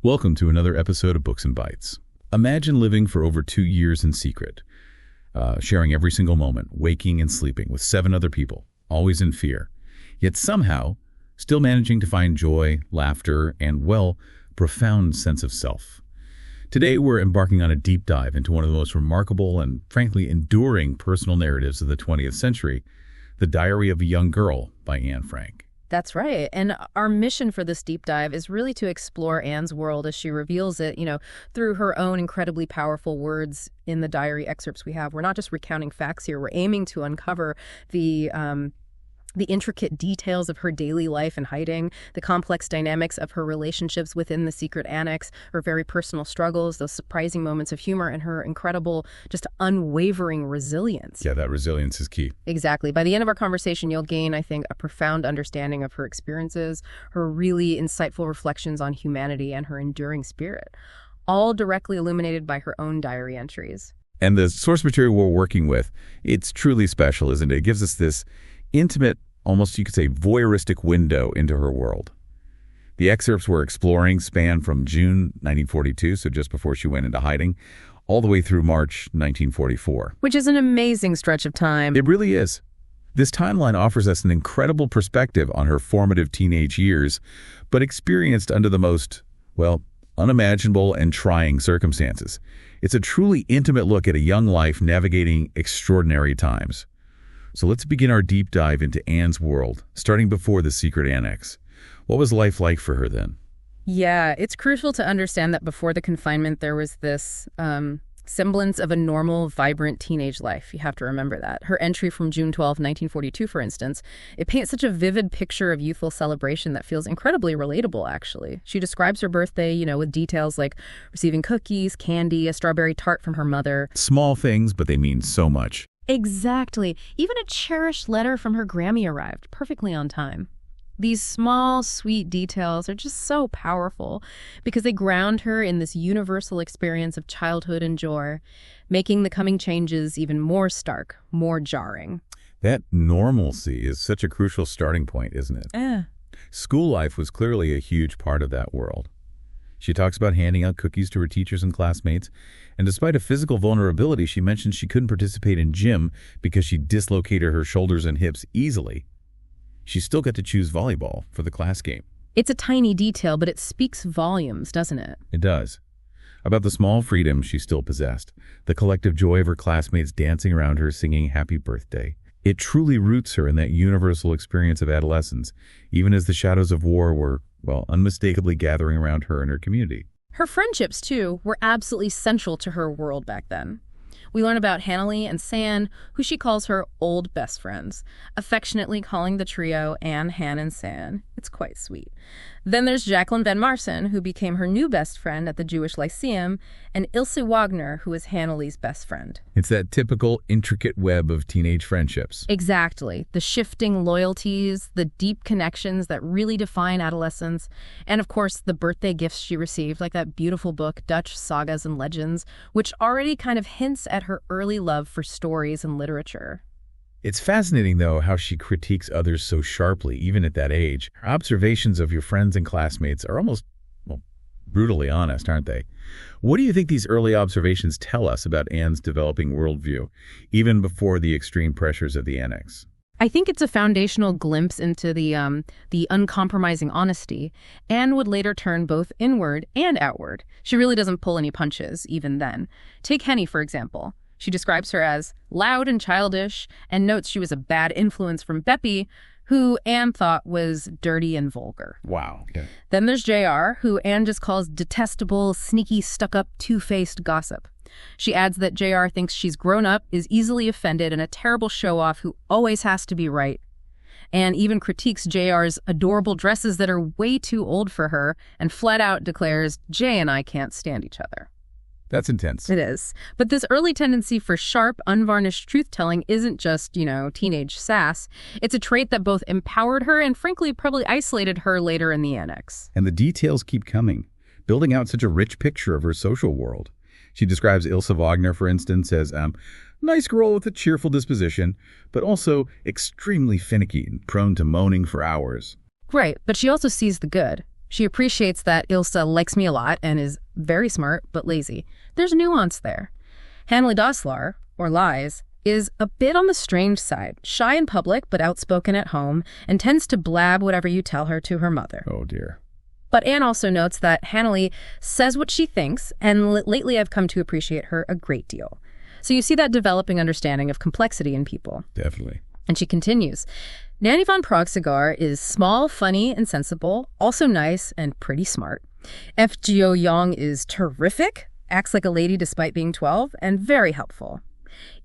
Welcome to another episode of Books and Bytes. Imagine living for over 2 years in secret, sharing every single moment, waking and sleeping with 7 other people, always in fear, yet somehow still managing to find joy, laughter, and, well, profound sense of self. Today, we're embarking on a deep dive into one of the most remarkable and, frankly, enduring personal narratives of the 20th century, The Diary of a Young Girl by Anne Frank. That's right. And our mission for this deep dive is really to explore Anne's world as she reveals it, through her own incredibly powerful words in the diary excerpts we have. We're not just recounting facts here. We're aiming to uncover the intricate details of her daily life in hiding, the complex dynamics of her relationships within the Secret Annex, her very personal struggles, those surprising moments of humor, and her incredible, just unwavering resilience. Yeah, that resilience is key. Exactly. By the end of our conversation, you'll gain, I think, a profound understanding of her experiences, her really insightful reflections on humanity, and her enduring spirit, all directly illuminated by her own diary entries. And the source material we're working with, it's truly special, isn't it? It gives us this intimate, almost you could say voyeuristic window into her world. The excerpts we're exploring span from June 1942, so just before she went into hiding, all the way through March 1944. Which is an amazing stretch of time. It really is. This timeline offers us an incredible perspective on her formative teenage years, but experienced under the most, well, unimaginable and trying circumstances. It's a truly intimate look at a young life navigating extraordinary times. So let's begin our deep dive into Anne's world, starting before the Secret Annex. What was life like for her then? Yeah, it's crucial to understand that before the confinement, there was this semblance of a normal, vibrant teenage life. You have to remember that. Her entry from June 12, 1942, for instance, it paints such a vivid picture of youthful celebration that feels incredibly relatable, actually. She describes her birthday, with details like receiving cookies, candy, a strawberry tart from her mother. Small things, but they mean so much. Exactly. Even a cherished letter from her Grammy arrived, perfectly on time. These small, sweet details are just so powerful because they ground her in this universal experience of childhood and joy, making the coming changes even more stark, more jarring. That normalcy is such a crucial starting point, isn't it? School life was clearly a huge part of that world. She talks about handing out cookies to her teachers and classmates, and despite a physical vulnerability, she mentions she couldn't participate in gym because she dislocated her shoulders and hips easily. She still got to choose volleyball for the class game. It's a tiny detail, but it speaks volumes, doesn't it? It does. About the small freedom she still possessed, the collective joy of her classmates dancing around her singing happy birthday. It truly roots her in that universal experience of adolescence, even as the shadows of war were, well, unmistakably gathering around her and her community. Her friendships, too, were absolutely central to her world back then. We learn about Hanley and San, who she calls her old best friends, affectionately calling the trio Anne, Han, and San. It's quite sweet. Then there's Jacqueline Van Marsen, who became her new best friend at the Jewish Lyceum, and Ilse Wagner, who is Hanley's best friend. It's that typical intricate web of teenage friendships. Exactly. The shifting loyalties, the deep connections that really define adolescence, and of course the birthday gifts she received, like that beautiful book, Dutch Sagas and Legends, which already kind of hints at her early love for stories and literature. It's fascinating, though, how she critiques others so sharply, even at that age. Her observations of your friends and classmates are almost, well, brutally honest, aren't they? What do you think these early observations tell us about Anne's developing worldview, even before the extreme pressures of the Annex? I think it's a foundational glimpse into the uncompromising honesty. Anne would later turn both inward and outward. She really doesn't pull any punches, even then. Take Henny, for example. She describes her as loud and childish and notes she was a bad influence from Beppy, who Anne thought was dirty and vulgar. Wow. Yeah. Then there's JR, who Anne just calls detestable, sneaky, stuck-up, two-faced gossip. She adds that JR thinks she's grown up, is easily offended, and a terrible show-off who always has to be right. Anne even critiques JR's adorable dresses that are way too old for her and flat out declares, Jay and I can't stand each other. That's intense. It is. But this early tendency for sharp, unvarnished truth-telling isn't just, teenage sass. It's a trait that both empowered her and, frankly, probably isolated her later in the Annex. And the details keep coming, building out such a rich picture of her social world. She describes Ilse Wagner, for instance, as nice girl with a cheerful disposition, but also extremely finicky and prone to moaning for hours. Right, but she also sees the good. She appreciates that Ilsa likes me a lot and is very smart but lazy. There's nuance there. Hanley Doslar, or Lies, is a bit on the strange side, shy in public but outspoken at home, and tends to blab whatever you tell her to her mother. Oh, dear. But Anne also notes that Hanley says what she thinks, and lately I've come to appreciate her a great deal. So you see that developing understanding of complexity in people. Definitely. And she continues, Nanny von Progsegar is small, funny, and sensible, also nice and pretty smart. F. Geo Young is terrific, acts like a lady despite being 12, and very helpful.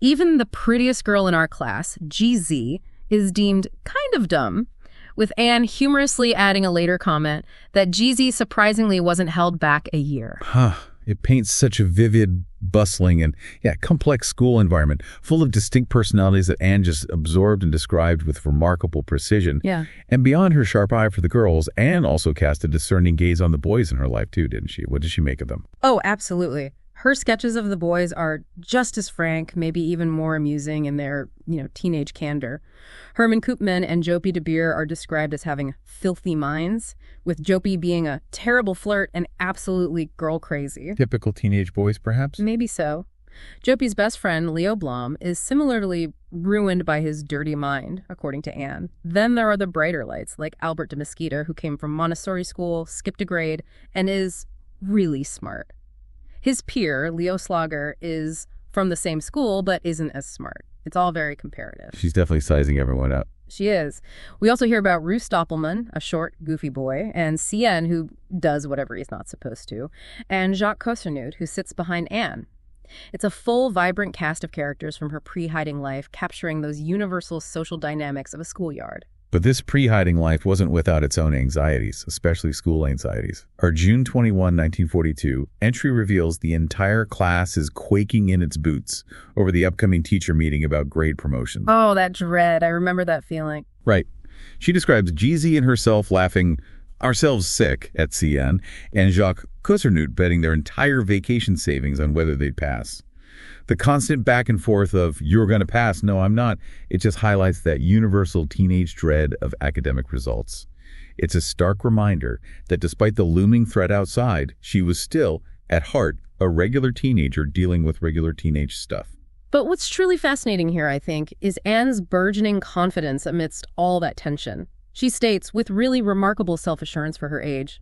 Even the prettiest girl in our class, GZ, is deemed kind of dumb, with Anne humorously adding a later comment that GZ surprisingly wasn't held back a year. It paints such a vivid, bustling, and complex school environment, full of distinct personalities that Anne just absorbed and described with remarkable precision. Yeah. And beyond her sharp eye for the girls, Anne also cast a discerning gaze on the boys in her life too, didn't she? What did she make of them? Oh, absolutely. Her sketches of the boys are just as frank, maybe even more amusing in their, teenage candor. Herman Koopman and Jopi de Beer are described as having filthy minds, with Jopi being a terrible flirt and absolutely girl crazy. Typical teenage boys, perhaps? Maybe so. Jopi's best friend, Leo Blom, is similarly ruined by his dirty mind, according to Anne. Then there are the brighter lights, like Albert de Mesquita, who came from Montessori school, skipped a grade, and is really smart. His peer, Leo Slager, is from the same school, but isn't as smart. It's all very comparative. She's definitely sizing everyone up. She is. We also hear about Roos Stoppelman, a short, goofy boy, and Cien, who does whatever he's not supposed to, and Jacques Cossernut, who sits behind Anne. It's a full, vibrant cast of characters from her pre-hiding life, capturing those universal social dynamics of a schoolyard. But this pre-hiding life wasn't without its own anxieties, especially school anxieties. Our June 21, 1942, entry reveals the entire class is quaking in its boots over the upcoming teacher meeting about grade promotion. Oh, that dread. I remember that feeling. Right. She describes GZ and herself laughing ourselves sick at CN, and Jacques Cossernut betting their entire vacation savings on whether they'd pass. The constant back and forth of, you're going to pass, no, I'm not, it just highlights that universal teenage dread of academic results. It's a stark reminder that despite the looming threat outside, she was still, at heart, a regular teenager dealing with regular teenage stuff. But what's truly fascinating here, I think, is Anne's burgeoning confidence amidst all that tension. She states, with really remarkable self-assurance for her age,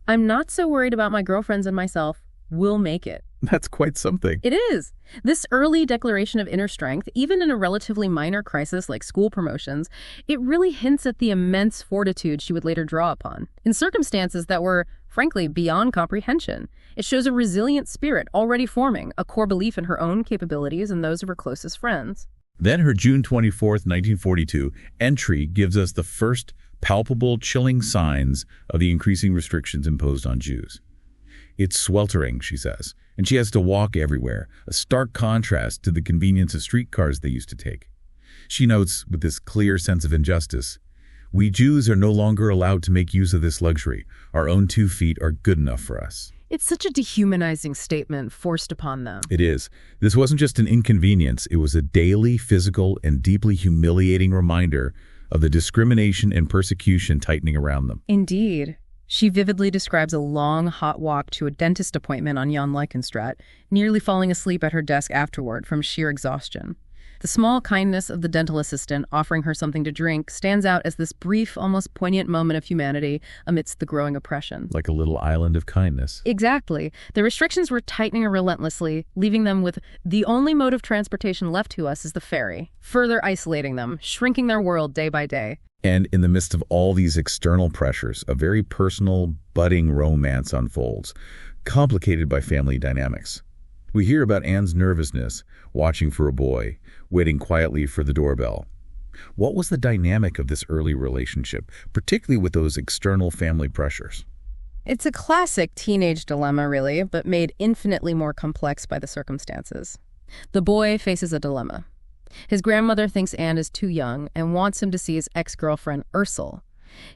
I'm not so worried about my girlfriends and myself. We'll make it. That's quite something. It is. This early declaration of inner strength, even in a relatively minor crisis like school promotions, it really hints at the immense fortitude she would later draw upon, in circumstances that were, frankly, beyond comprehension. It shows a resilient spirit already forming, a core belief in her own capabilities and those of her closest friends. Then her June 24th, 1942, entry gives us the first palpable, chilling signs of the increasing restrictions imposed on Jews. It's sweltering, she says, and she has to walk everywhere, a stark contrast to the convenience of streetcars they used to take. She notes, with this clear sense of injustice, we Jews are no longer allowed to make use of this luxury. Our own 2 feet are good enough for us. It's such a dehumanizing statement forced upon them. It is. This wasn't just an inconvenience. It was a daily, physical, and deeply humiliating reminder of the discrimination and persecution tightening around them. Indeed. She vividly describes a long, hot walk to a dentist appointment on Jan Leichenstraat, nearly falling asleep at her desk afterward from sheer exhaustion. The small kindness of the dental assistant offering her something to drink stands out as this brief, almost poignant moment of humanity amidst the growing oppression. Like a little island of kindness. Exactly. The restrictions were tightening relentlessly, leaving them with the only mode of transportation left to us is the ferry, further isolating them, shrinking their world day by day. And in the midst of all these external pressures, a very personal, budding romance unfolds, complicated by family dynamics. We hear about Anne's nervousness, watching for a boy, waiting quietly for the doorbell. What was the dynamic of this early relationship, particularly with those external family pressures? It's a classic teenage dilemma, really, but made infinitely more complex by the circumstances. The boy faces a dilemma. His grandmother thinks Anne is too young and wants him to see his ex-girlfriend, Ursel.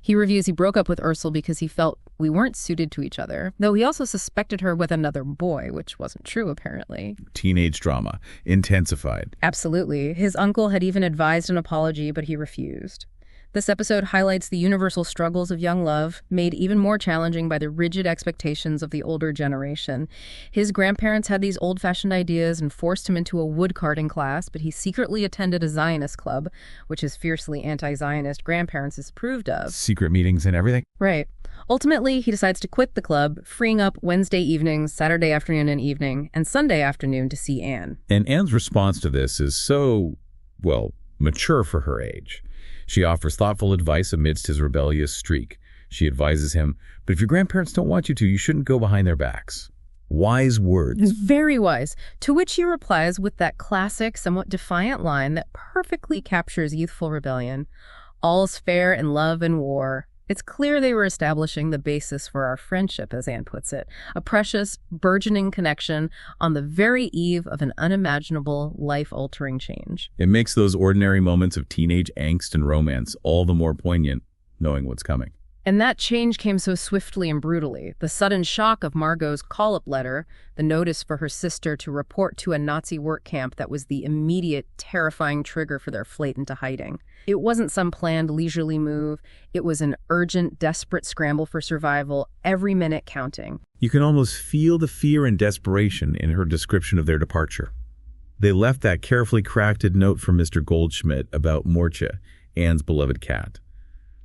He reviews he broke up with Ursel because he felt we weren't suited to each other, though he also suspected her with another boy, which wasn't true, apparently. Teenage drama, intensified. Absolutely. His uncle had even advised an apology, but he refused. This episode highlights the universal struggles of young love, made even more challenging by the rigid expectations of the older generation. His grandparents had these old-fashioned ideas and forced him into a woodcarving class, but he secretly attended a Zionist club, which his fiercely anti-Zionist grandparents disapproved of. Secret meetings and everything? Right. Ultimately, he decides to quit the club, freeing up Wednesday evenings, Saturday afternoon and evening, and Sunday afternoon to see Anne. And Anne's response to this is so, well, mature for her age. She offers thoughtful advice amidst his rebellious streak. She advises him, but if your grandparents don't want you to, you shouldn't go behind their backs. Wise words. Very wise. To which he replies with that classic, somewhat defiant line that perfectly captures youthful rebellion. All's fair in love and war. It's clear they were establishing the basis for our friendship, as Anne puts it, a precious, burgeoning connection on the very eve of an unimaginable, life-altering change. It makes those ordinary moments of teenage angst and romance all the more poignant, knowing what's coming. And that change came so swiftly and brutally. The sudden shock of Margot's call-up letter, the notice for her sister to report to a Nazi work camp that was the immediate, terrifying trigger for their flight into hiding. It wasn't some planned, leisurely move. It was an urgent, desperate scramble for survival, every minute counting. You can almost feel the fear and desperation in her description of their departure. They left that carefully crafted note from Mr. Goldschmidt about Morcha, Anne's beloved cat,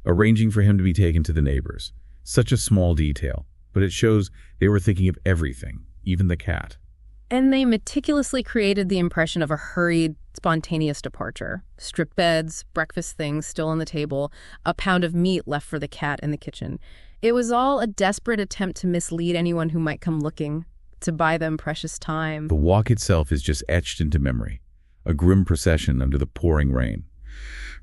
arranging for him to be taken to the neighbors. Such a small detail, but it shows they were thinking of everything, even the cat. And they meticulously created the impression of a hurried, spontaneous departure. Stripped beds, breakfast things still on the table, a pound of meat left for the cat in the kitchen. It was all a desperate attempt to mislead anyone who might come looking, to buy them precious time. The walk itself is just etched into memory, a grim procession under the pouring rain.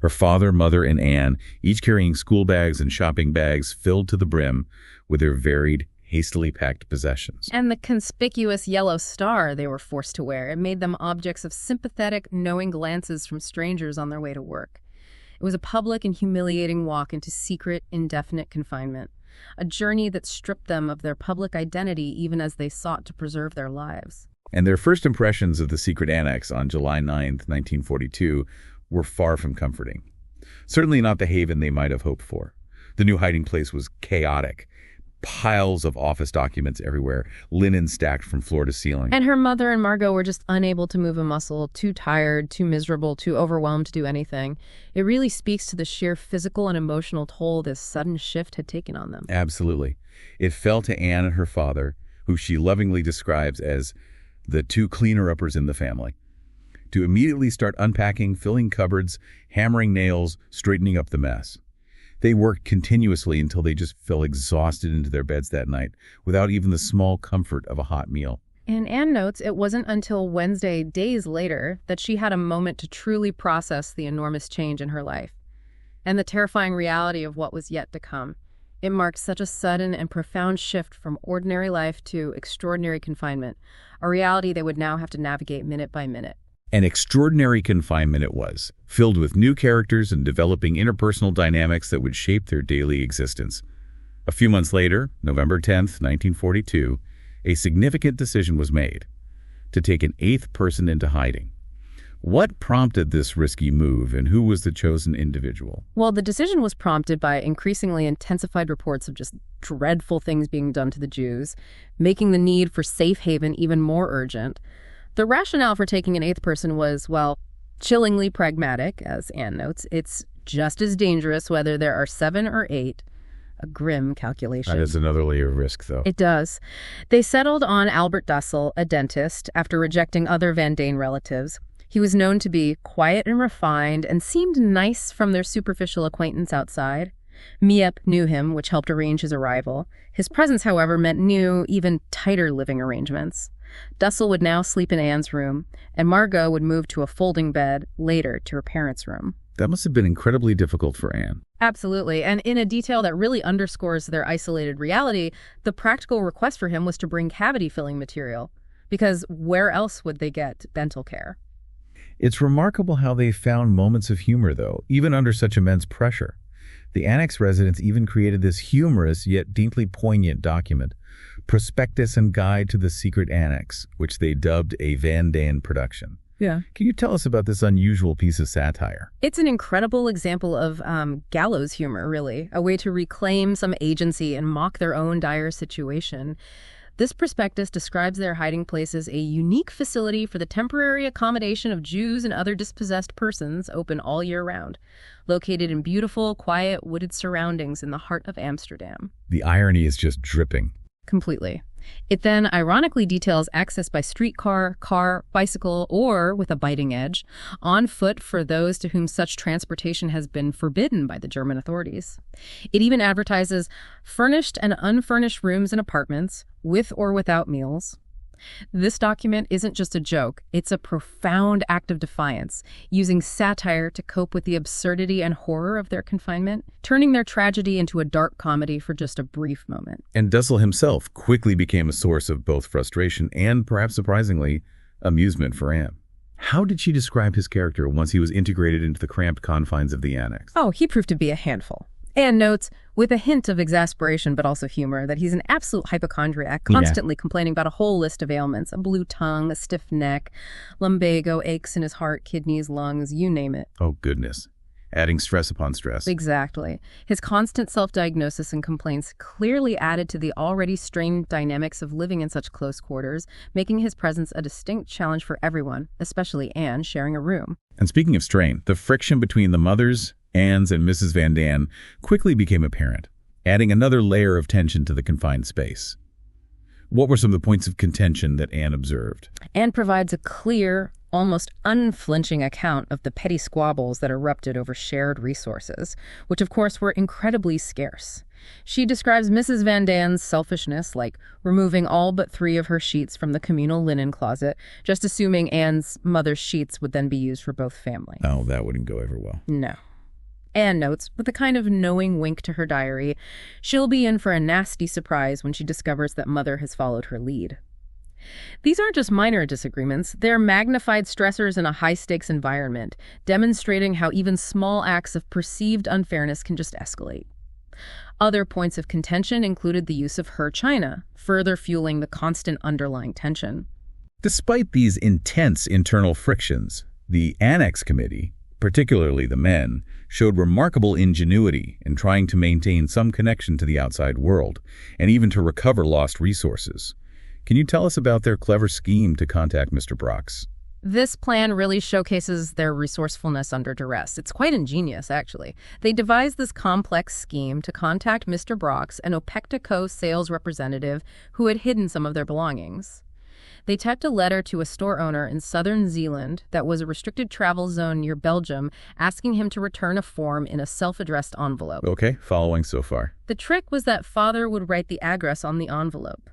Her father, mother, and Anne, each carrying school bags and shopping bags filled to the brim with their varied, hastily packed possessions. And the conspicuous yellow star they were forced to wear. It made them objects of sympathetic, knowing glances from strangers on their way to work. It was a public and humiliating walk into secret, indefinite confinement. A journey that stripped them of their public identity even as they sought to preserve their lives. And their first impressions of the Secret Annex on July 9th, 1942, were far from comforting. Certainly not the haven they might have hoped for. The new hiding place was chaotic. Piles of office documents everywhere, linen stacked from floor to ceiling. And her mother and Margot were just unable to move a muscle, too tired, too miserable, too overwhelmed to do anything. It really speaks to the sheer physical and emotional toll this sudden shift had taken on them. Absolutely. It fell to Anne and her father, who she lovingly describes as the two cleaner-uppers in the family, to immediately start unpacking, filling cupboards, hammering nails, straightening up the mess. They worked continuously until they just fell exhausted into their beds that night, without even the small comfort of a hot meal. And Anne notes it wasn't until Wednesday, days later, that she had a moment to truly process the enormous change in her life and the terrifying reality of what was yet to come. It marked such a sudden and profound shift from ordinary life to extraordinary confinement, a reality they would now have to navigate minute by minute. An extraordinary confinement it was, filled with new characters and developing interpersonal dynamics that would shape their daily existence. A few months later, November 10th, 1942, a significant decision was made to take an eighth person into hiding. What prompted this risky move, and who was the chosen individual? Well, the decision was prompted by increasingly intensified reports of just dreadful things being done to the Jews, making the need for safe haven even more urgent. The rationale for taking an eighth person was, well, chillingly pragmatic, as Anne notes. It's just as dangerous whether there are 7 or 8. A grim calculation. That is another layer of risk, though. It does. They settled on Albert Dussel, a dentist, after rejecting other Van Dane relatives. He was known to be quiet and refined and seemed nice from their superficial acquaintance outside. Miep knew him, which helped arrange his arrival. His presence, however, meant new, even tighter living arrangements. Dussel would now sleep in Anne's room, and Margot would move to a folding bed later to her parents' room. That must have been incredibly difficult for Anne. Absolutely. And in a detail that really underscores their isolated reality, the practical request for him was to bring cavity-filling material, because where else would they get dental care? It's remarkable how they found moments of humor, though, even under such immense pressure. The Annex residents even created this humorous yet deeply poignant document, Prospectus and Guide to the Secret Annex, which they dubbed a Van Dane production. Yeah. Can you tell us about this unusual piece of satire? It's an incredible example of gallows humor, really, a way to reclaim some agency and mock their own dire situation. This prospectus describes their hiding place as a unique facility for the temporary accommodation of Jews and other dispossessed persons, open all year round, located in beautiful, quiet, wooded surroundings in the heart of Amsterdam. The irony is just dripping. Completely. It then ironically details access by streetcar, car, bicycle, or, with a biting edge, on foot for those to whom such transportation has been forbidden by the German authorities. It even advertises furnished and unfurnished rooms and apartments, with or without meals. This document isn't just a joke, it's a profound act of defiance, using satire to cope with the absurdity and horror of their confinement, turning their tragedy into a dark comedy for just a brief moment. And Dussel himself quickly became a source of both frustration and, perhaps surprisingly, amusement for Anne. How did she describe his character once he was integrated into the cramped confines of the annex? Oh, he proved to be a handful. Anne notes, with a hint of exasperation but also humor, that he's an absolute hypochondriac, constantly complaining about a whole list of ailments, a blue tongue, a stiff neck, lumbago, aches in his heart, kidneys, lungs, you name it. Oh, goodness. Adding stress upon stress. Exactly. His constant self-diagnosis and complaints clearly added to the already strained dynamics of living in such close quarters, making his presence a distinct challenge for everyone, especially Anne, sharing a room. And speaking of strain, the friction between the mothers, Anne's and Mrs. Van Daan, quickly became apparent, adding another layer of tension to the confined space. What were some of the points of contention that Anne observed? Anne provides a clear, almost unflinching account of the petty squabbles that erupted over shared resources, which of course were incredibly scarce. She describes Mrs. Van Daan's selfishness, like removing all but 3 of her sheets from the communal linen closet, just assuming Anne's mother's sheets would then be used for both families. Oh, that wouldn't go over well. No. Anne notes, with a kind of knowing wink to her diary, she'll be in for a nasty surprise when she discovers that Mother has followed her lead. These aren't just minor disagreements, they're magnified stressors in a high-stakes environment, demonstrating how even small acts of perceived unfairness can just escalate. Other points of contention included the use of her china, further fueling the constant underlying tension. Despite these intense internal frictions, the Annex Committee, particularly the men, showed remarkable ingenuity in trying to maintain some connection to the outside world, and even to recover lost resources. Can you tell us about their clever scheme to contact Mr. Brox? This plan really showcases their resourcefulness under duress. It's quite ingenious, actually. They devised this complex scheme to contact Mr. Brox, an Opectico sales representative who had hidden some of their belongings. They typed a letter to a store owner in southern Zeeland that was a restricted travel zone near Belgium, asking him to return a form in a self-addressed envelope. Okay, following so far. The trick was that Father would write the address on the envelope.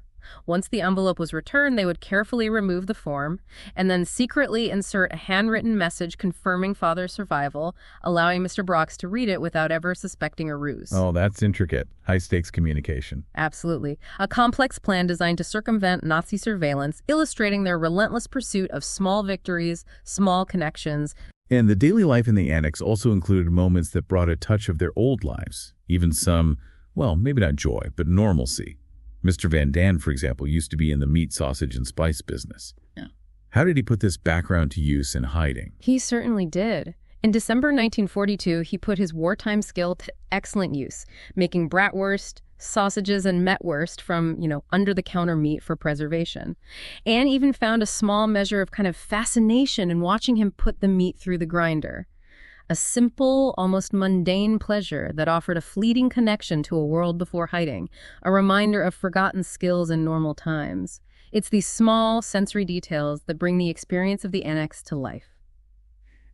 Once the envelope was returned, they would carefully remove the form and then secretly insert a handwritten message confirming Father's survival, allowing Mr. Brox to read it without ever suspecting a ruse. Oh, that's intricate. High-stakes communication. Absolutely. A complex plan designed to circumvent Nazi surveillance, illustrating their relentless pursuit of small victories, small connections. And the daily life in the annex also included moments that brought a touch of their old lives, even some, well, maybe not joy, but normalcy. Mr. Van Daan, for example, used to be in the meat, sausage, and spice business. Yeah. How did he put this background to use in hiding? He certainly did. In December 1942, he put his wartime skill to excellent use, making bratwurst, sausages, and metwurst from, under-the-counter meat for preservation. Anne even found a small measure of kind of fascination in watching him put the meat through the grinder. A simple, almost mundane pleasure that offered a fleeting connection to a world before hiding, a reminder of forgotten skills in normal times. It's these small, sensory details that bring the experience of the annex to life.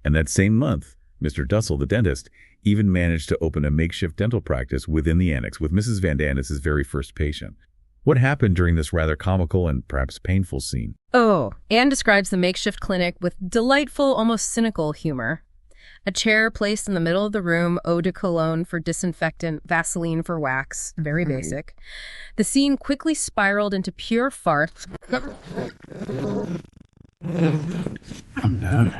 And that same month, Mr. Dussel, the dentist, even managed to open a makeshift dental practice within the annex with Mrs. Van Daan as his very first patient. What happened during this rather comical and perhaps painful scene? Oh, Anne describes the makeshift clinic with delightful, almost cynical humor. A chair placed in the middle of the room, eau de cologne for disinfectant, Vaseline for wax, very basic. The scene quickly spiraled into pure farce.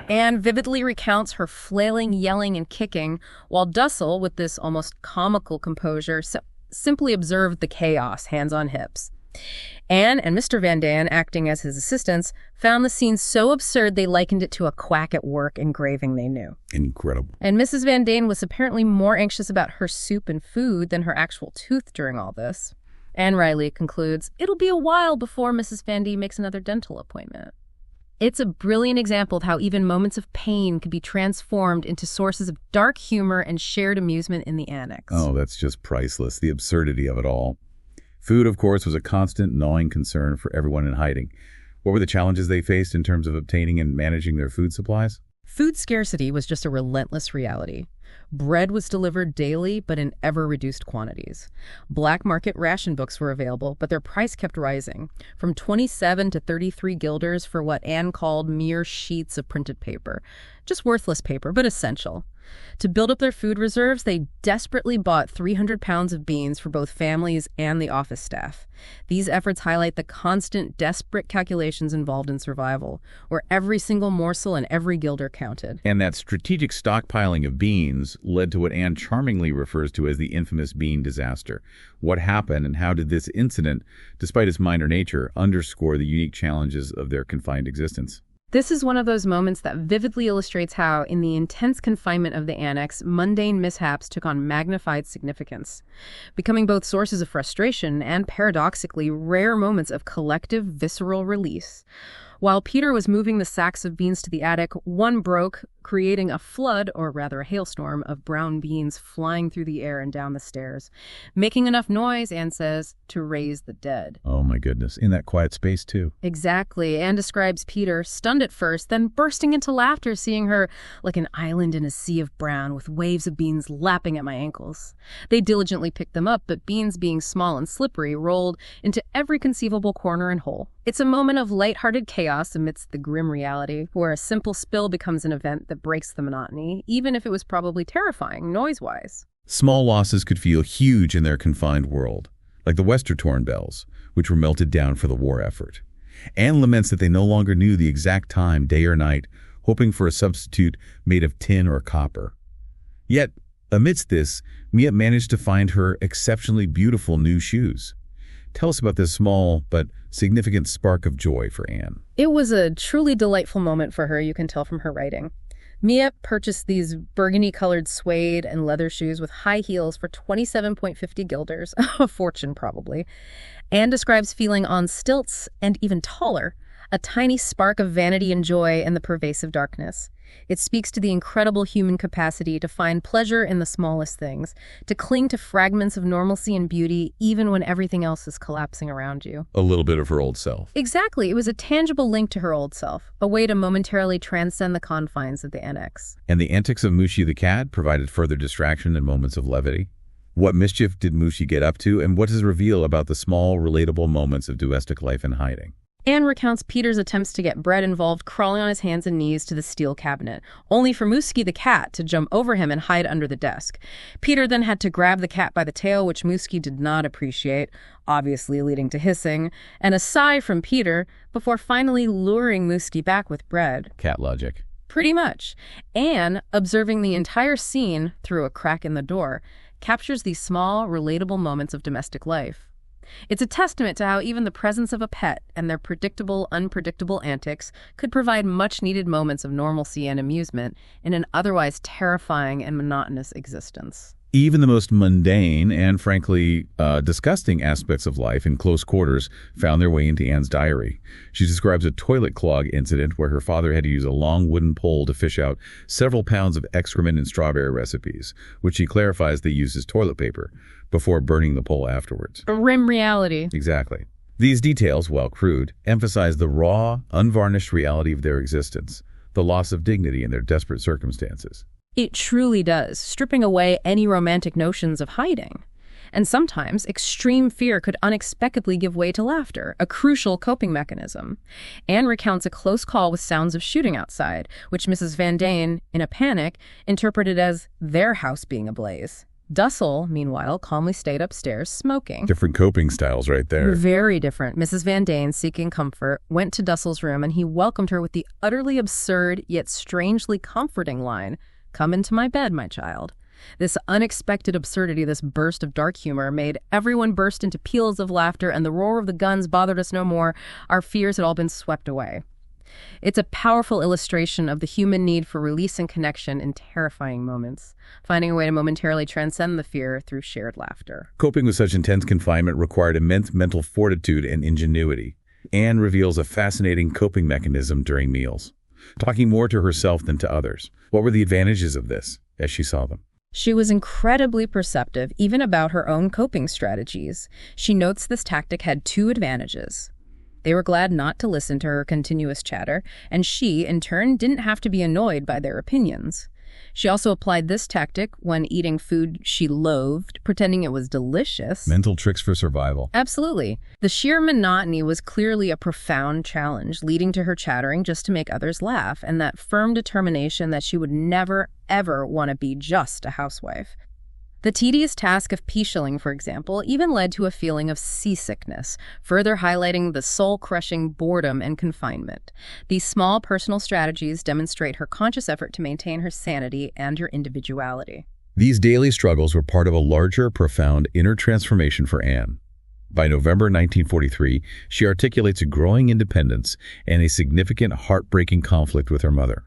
Anne vividly recounts her flailing, yelling, and kicking, while Dussel, with this almost comical composure, simply observed the chaos, hands on hips. Anne and Mr. Van Daan, acting as his assistants, found the scene so absurd they likened it to a quack at work engraving they knew. Incredible. And Mrs. Van Daan was apparently more anxious about her soup and food than her actual tooth during all this. Anne Riley concludes, it'll be a while before Mrs. Van Daan makes another dental appointment. It's a brilliant example of how even moments of pain could be transformed into sources of dark humor and shared amusement in the annex. Oh, that's just priceless, the absurdity of it all. Food, of course, was a constant gnawing concern for everyone in hiding. What were the challenges they faced in terms of obtaining and managing their food supplies? Food scarcity was just a relentless reality. Bread was delivered daily, but in ever-reduced quantities. Black market ration books were available, but their price kept rising, from 27 to 33 guilders for what Anne called mere sheets of printed paper. Just worthless paper, but essential. To build up their food reserves, they desperately bought 300 pounds of beans for both families and the office staff. These efforts highlight the constant, desperate calculations involved in survival, where every single morsel and every guilder counted. And that strategic stockpiling of beans led to what Anne charmingly refers to as the infamous bean disaster. What happened and how did this incident, despite its minor nature, underscore the unique challenges of their confined existence? This is one of those moments that vividly illustrates how, in the intense confinement of the annex, mundane mishaps took on magnified significance, becoming both sources of frustration and, paradoxically, rare moments of collective, visceral release. While Peter was moving the sacks of beans to the attic, one broke, creating a flood, or rather a hailstorm, of brown beans flying through the air and down the stairs, making enough noise, Anne says, to raise the dead. Oh my goodness, in that quiet space too. Exactly. Anne describes Peter, stunned at first, then bursting into laughter, seeing her like an island in a sea of brown with waves of beans lapping at my ankles. They diligently picked them up, but beans, being small and slippery, rolled into every conceivable corner and hole. It's a moment of lighthearted chaos amidst the grim reality, where a simple spill becomes an event that breaks the monotony, even if it was probably terrifying, noise-wise. Small losses could feel huge in their confined world, like the Westertorn bells, which were melted down for the war effort. Anne laments that they no longer knew the exact time, day or night, hoping for a substitute made of tin or copper. Yet, amidst this, Mia managed to find her exceptionally beautiful new shoes. Tell us about this small but significant spark of joy for Anne. It was a truly delightful moment for her, you can tell from her writing. Mia purchased these burgundy-colored suede and leather shoes with high heels for 27.50 guilders, a fortune probably. Anne describes feeling on stilts and even taller, a tiny spark of vanity and joy in the pervasive darkness. It speaks to the incredible human capacity to find pleasure in the smallest things, to cling to fragments of normalcy and beauty even when everything else is collapsing around you. A little bit of her old self. Exactly. It was a tangible link to her old self, a way to momentarily transcend the confines of the annex. And the antics of Mushi the cat provided further distraction and moments of levity. What mischief did Mushi get up to, and what does it reveal about the small, relatable moments of domestic life in hiding? Anne recounts Peter's attempts to get Bread involved, crawling on his hands and knees to the steel cabinet, only for Muski the cat to jump over him and hide under the desk. Peter then had to grab the cat by the tail, which Muski did not appreciate, obviously leading to hissing, and a sigh from Peter, before finally luring Muski back with Bread. Cat logic. Pretty much. Anne, observing the entire scene through a crack in the door, captures these small, relatable moments of domestic life. It's a testament to how even the presence of a pet and their predictable, unpredictable antics could provide much-needed moments of normalcy and amusement in an otherwise terrifying and monotonous existence. Even the most mundane and, frankly, disgusting aspects of life in close quarters found their way into Anne's diary. She describes a toilet clog incident where her father had to use a long wooden pole to fish out several pounds of excrement and strawberry recipes, which she clarifies they used as toilet paper, before burning the pole afterwards. A grim reality. Exactly. These details, while crude, emphasize the raw, unvarnished reality of their existence, the loss of dignity in their desperate circumstances. It truly does, stripping away any romantic notions of hiding. And sometimes, extreme fear could unexpectedly give way to laughter, a crucial coping mechanism. Anne recounts a close call with sounds of shooting outside, which Mrs. Van Daan, in a panic, interpreted as their house being ablaze. Dussel, meanwhile, calmly stayed upstairs, smoking. Different coping styles right there. Very different. Mrs. Van Daan, seeking comfort, went to Dussel's room, and he welcomed her with the utterly absurd yet strangely comforting line, "Come into my bed, my child." This unexpected absurdity, this burst of dark humor, made everyone burst into peals of laughter, and the roar of the guns bothered us no more. Our fears had all been swept away. It's a powerful illustration of the human need for release and connection in terrifying moments, finding a way to momentarily transcend the fear through shared laughter. Coping with such intense confinement required immense mental fortitude and ingenuity. Anne reveals a fascinating coping mechanism during meals, talking more to herself than to others. What were the advantages of this, as she saw them? She was incredibly perceptive, even about her own coping strategies. She notes this tactic had two advantages. They were glad not to listen to her continuous chatter, and she, in turn, didn't have to be annoyed by their opinions. She also applied this tactic when eating food she loathed, pretending it was delicious. Mental tricks for survival. Absolutely. The sheer monotony was clearly a profound challenge, leading to her chattering just to make others laugh, and that firm determination that she would never, ever want to be just a housewife. The tedious task of pea-shilling, for example, even led to a feeling of seasickness, further highlighting the soul-crushing boredom and confinement. These small personal strategies demonstrate her conscious effort to maintain her sanity and her individuality. These daily struggles were part of a larger, profound inner transformation for Anne. By November 1943, she articulates a growing independence and a significant, heartbreaking conflict with her mother.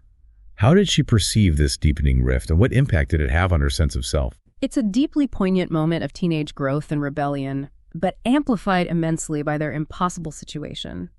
How did she perceive this deepening rift, and what impact did it have on her sense of self? It's a deeply poignant moment of teenage growth and rebellion, but amplified immensely by their impossible situation.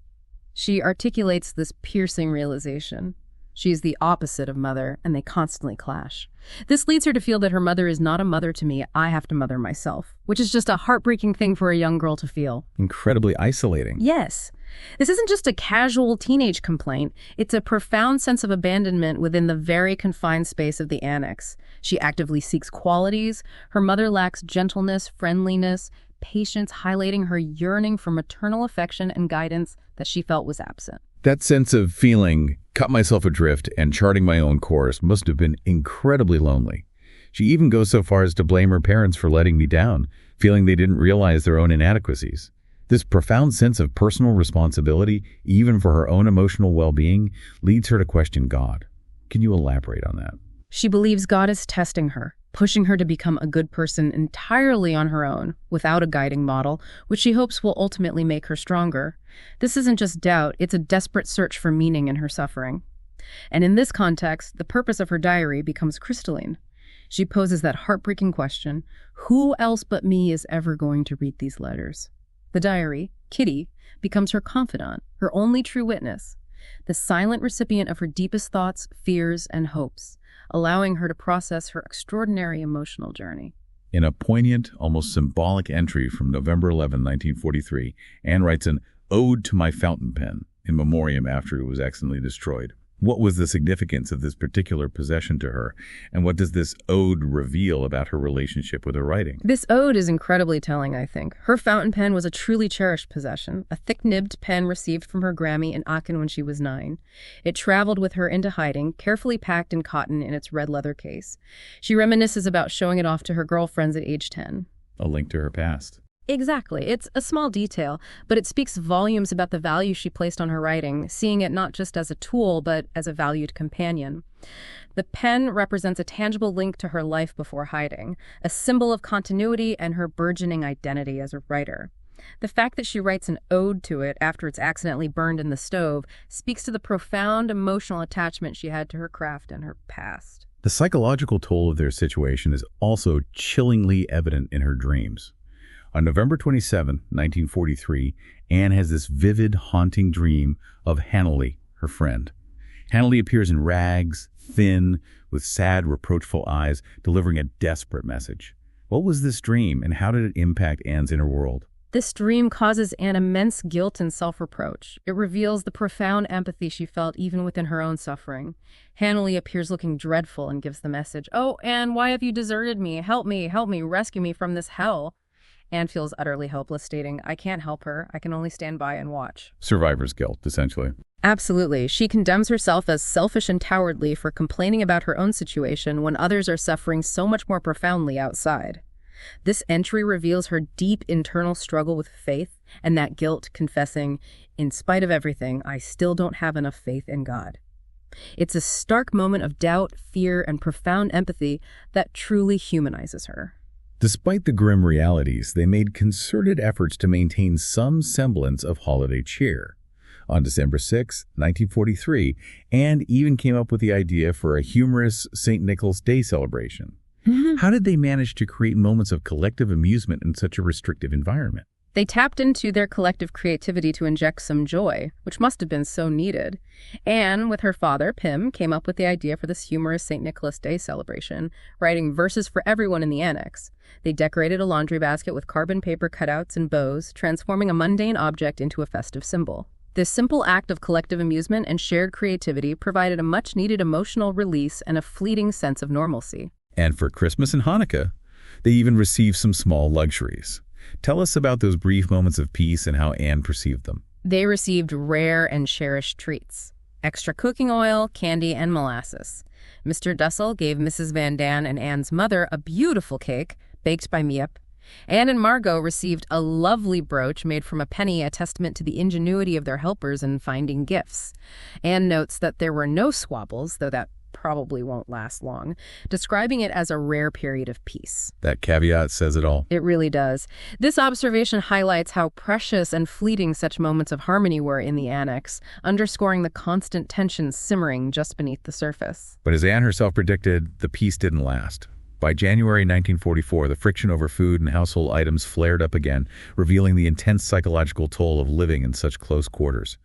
She articulates this piercing realization. She is the opposite of mother, and they constantly clash. This leads her to feel that her mother is not a mother to me, I have to mother myself, which is just a heartbreaking thing for a young girl to feel. Incredibly isolating. Yes. This isn't just a casual teenage complaint. It's a profound sense of abandonment within the very confined space of the annex. She actively seeks qualities. Her mother lacks gentleness, friendliness, patience, highlighting her yearning for maternal affection and guidance that she felt was absent. That sense of feeling cut myself adrift and charting my own course must have been incredibly lonely. She even goes so far as to blame her parents for letting me down, feeling they didn't realize their own inadequacies. This profound sense of personal responsibility, even for her own emotional well-being, leads her to question God. Can you elaborate on that? She believes God is testing her, pushing her to become a good person entirely on her own, without a guiding model, which she hopes will ultimately make her stronger. This isn't just doubt, it's a desperate search for meaning in her suffering. And in this context, the purpose of her diary becomes crystalline. She poses that heartbreaking question, who else but me is ever going to read these letters? The diary, Kitty, becomes her confidant, her only true witness, the silent recipient of her deepest thoughts, fears, and hopes, allowing her to process her extraordinary emotional journey. In a poignant, almost symbolic entry from November 11, 1943, Anne writes an ode to my fountain pen in memoriam after it was accidentally destroyed. What was the significance of this particular possession to her, and what does this ode reveal about her relationship with her writing? This ode is incredibly telling, I think. Her fountain pen was a truly cherished possession, a thick-nibbed pen received from her Grammy in Aachen when she was 9. It traveled with her into hiding, carefully packed in cotton in its red leather case. She reminisces about showing it off to her girlfriends at age 10. A link to her past. Exactly. It's a small detail, but it speaks volumes about the value she placed on her writing, seeing it not just as a tool, but as a valued companion. The pen represents a tangible link to her life before hiding, a symbol of continuity and her burgeoning identity as a writer. The fact that she writes an ode to it after it's accidentally burned in the stove speaks to the profound emotional attachment she had to her craft and her past. The psychological toll of their situation is also chillingly evident in her dreams. On November 27, 1943, Anne has this vivid, haunting dream of Hanley, her friend. Hanley appears in rags, thin, with sad, reproachful eyes, delivering a desperate message. What was this dream, and how did it impact Anne's inner world? This dream causes Anne immense guilt and self-reproach. It reveals the profound empathy she felt even within her own suffering. Hanley appears looking dreadful and gives the message, "Oh, Anne, why have you deserted me? Help me, rescue me from this hell." Anne feels utterly helpless, stating, "I can't help her. I can only stand by and watch." Survivor's guilt, essentially. Absolutely. She condemns herself as selfish and cowardly for complaining about her own situation when others are suffering so much more profoundly outside. This entry reveals her deep internal struggle with faith and that guilt, confessing, "In spite of everything, I still don't have enough faith in God." It's a stark moment of doubt, fear, and profound empathy that truly humanizes her. Despite the grim realities, they made concerted efforts to maintain some semblance of holiday cheer. On December 6, 1943, Anne even came up with the idea for a humorous St. Nicholas Day celebration. How did they manage to create moments of collective amusement in such a restrictive environment? They tapped into their collective creativity to inject some joy, which must have been so needed. Anne, with her father, Pym, came up with the idea for this humorous St. Nicholas Day celebration, writing verses for everyone in the annex. They decorated a laundry basket with carbon paper cutouts and bows, transforming a mundane object into a festive symbol. This simple act of collective amusement and shared creativity provided a much-needed emotional release and a fleeting sense of normalcy. And for Christmas and Hanukkah, they even received some small luxuries. Tell us about those brief moments of peace and how Anne perceived them. They received rare and cherished treats: extra cooking oil, candy, and molasses. Mr. Dussel gave Mrs. Van Daan and Anne's mother a beautiful cake, baked by Miep. Anne and Margot received a lovely brooch made from a penny, a testament to the ingenuity of their helpers in finding gifts. Anne notes that there were no squabbles, though that probably won't last long, describing it as a rare period of peace. That caveat says it all. It really does. This observation highlights how precious and fleeting such moments of harmony were in the annex, underscoring the constant tension simmering just beneath the surface. But as Anne herself predicted, the peace didn't last. By January 1944, the friction over food and household items flared up again, revealing the intense psychological toll of living in such close quarters.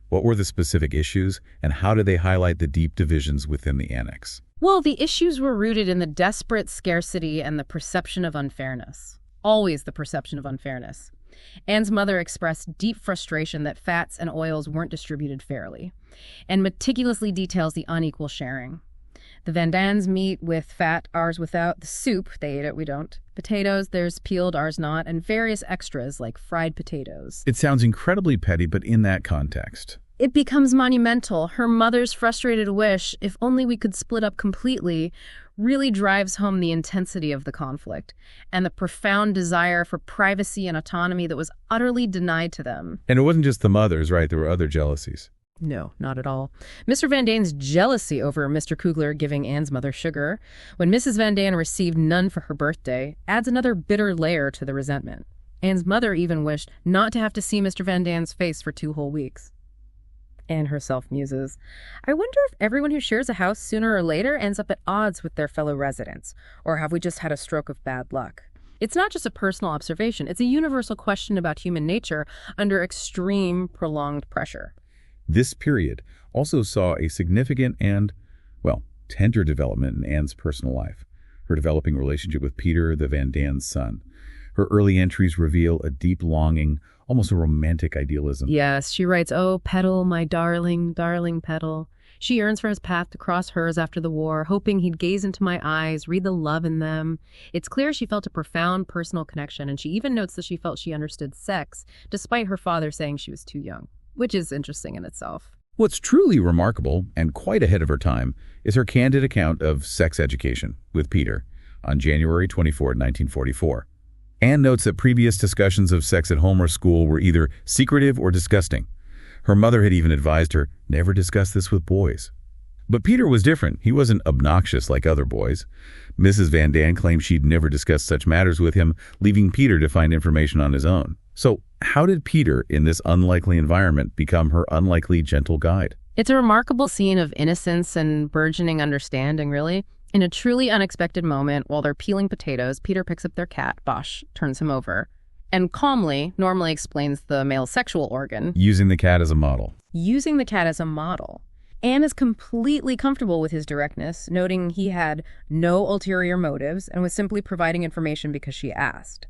What were the specific issues, and how did they highlight the deep divisions within the annex? Well, the issues were rooted in the desperate scarcity and the perception of unfairness. Always the perception of unfairness. Anne's mother expressed deep frustration that fats and oils weren't distributed fairly, and meticulously details the unequal sharing. The Van Daans meat with fat, ours without. The soup, they ate it, we don't. Potatoes, theirs peeled, ours not. And various extras like fried potatoes. It sounds incredibly petty, but in that context, it becomes monumental. Her mother's frustrated wish, if only we could split up completely, really drives home the intensity of the conflict and the profound desire for privacy and autonomy that was utterly denied to them. And it wasn't just the mothers, right? There were other jealousies. No, not at all. Mr. Van Daan's jealousy over Mr. Kugler giving Anne's mother sugar, when Mrs. Van Daan received none for her birthday, adds another bitter layer to the resentment. Anne's mother even wished not to have to see Mr. Van Daan's face for 2 whole weeks. Anne herself muses, "I wonder if everyone who shares a house sooner or later ends up at odds with their fellow residents, or have we just had a stroke of bad luck?" It's not just a personal observation, it's a universal question about human nature under extreme, prolonged pressure. This period also saw a significant and, well, tender development in Anne's personal life. Her developing relationship with Peter, the Van Daan's son. Her early entries reveal a deep longing, almost a romantic idealism. Yes, she writes, "Oh, Petal, my darling, darling Petal." She yearns for his path to cross hers after the war, hoping he'd gaze into my eyes, read the love in them. It's clear she felt a profound personal connection, and she even notes that she felt she understood sex, despite her father saying she was too young, which is interesting in itself. What's truly remarkable, and quite ahead of her time, is her candid account of sex education with Peter on January 24, 1944. Anne notes that previous discussions of sex at home or school were either secretive or disgusting. Her mother had even advised her, never discuss this with boys. But Peter was different. He wasn't obnoxious like other boys. Mrs. Van Daan claimed she'd never discussed such matters with him, leaving Peter to find information on his own. So how did Peter, in this unlikely environment, become her unlikely gentle guide? It's a remarkable scene of innocence and burgeoning understanding, really. In a truly unexpected moment, while they're peeling potatoes, Peter picks up their cat, Bosch, turns him over, and calmly, normally explains the male sexual organ. Using the cat as a model. Using the cat as a model. Anne is completely comfortable with his directness, noting he had no ulterior motives and was simply providing information because she asked.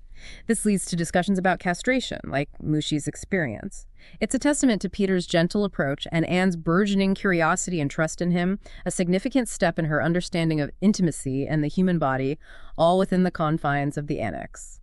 This leads to discussions about castration, like Mushi's experience. It's a testament to Peter's gentle approach and Anne's burgeoning curiosity and trust in him, a significant step in her understanding of intimacy and the human body, all within the confines of the annex.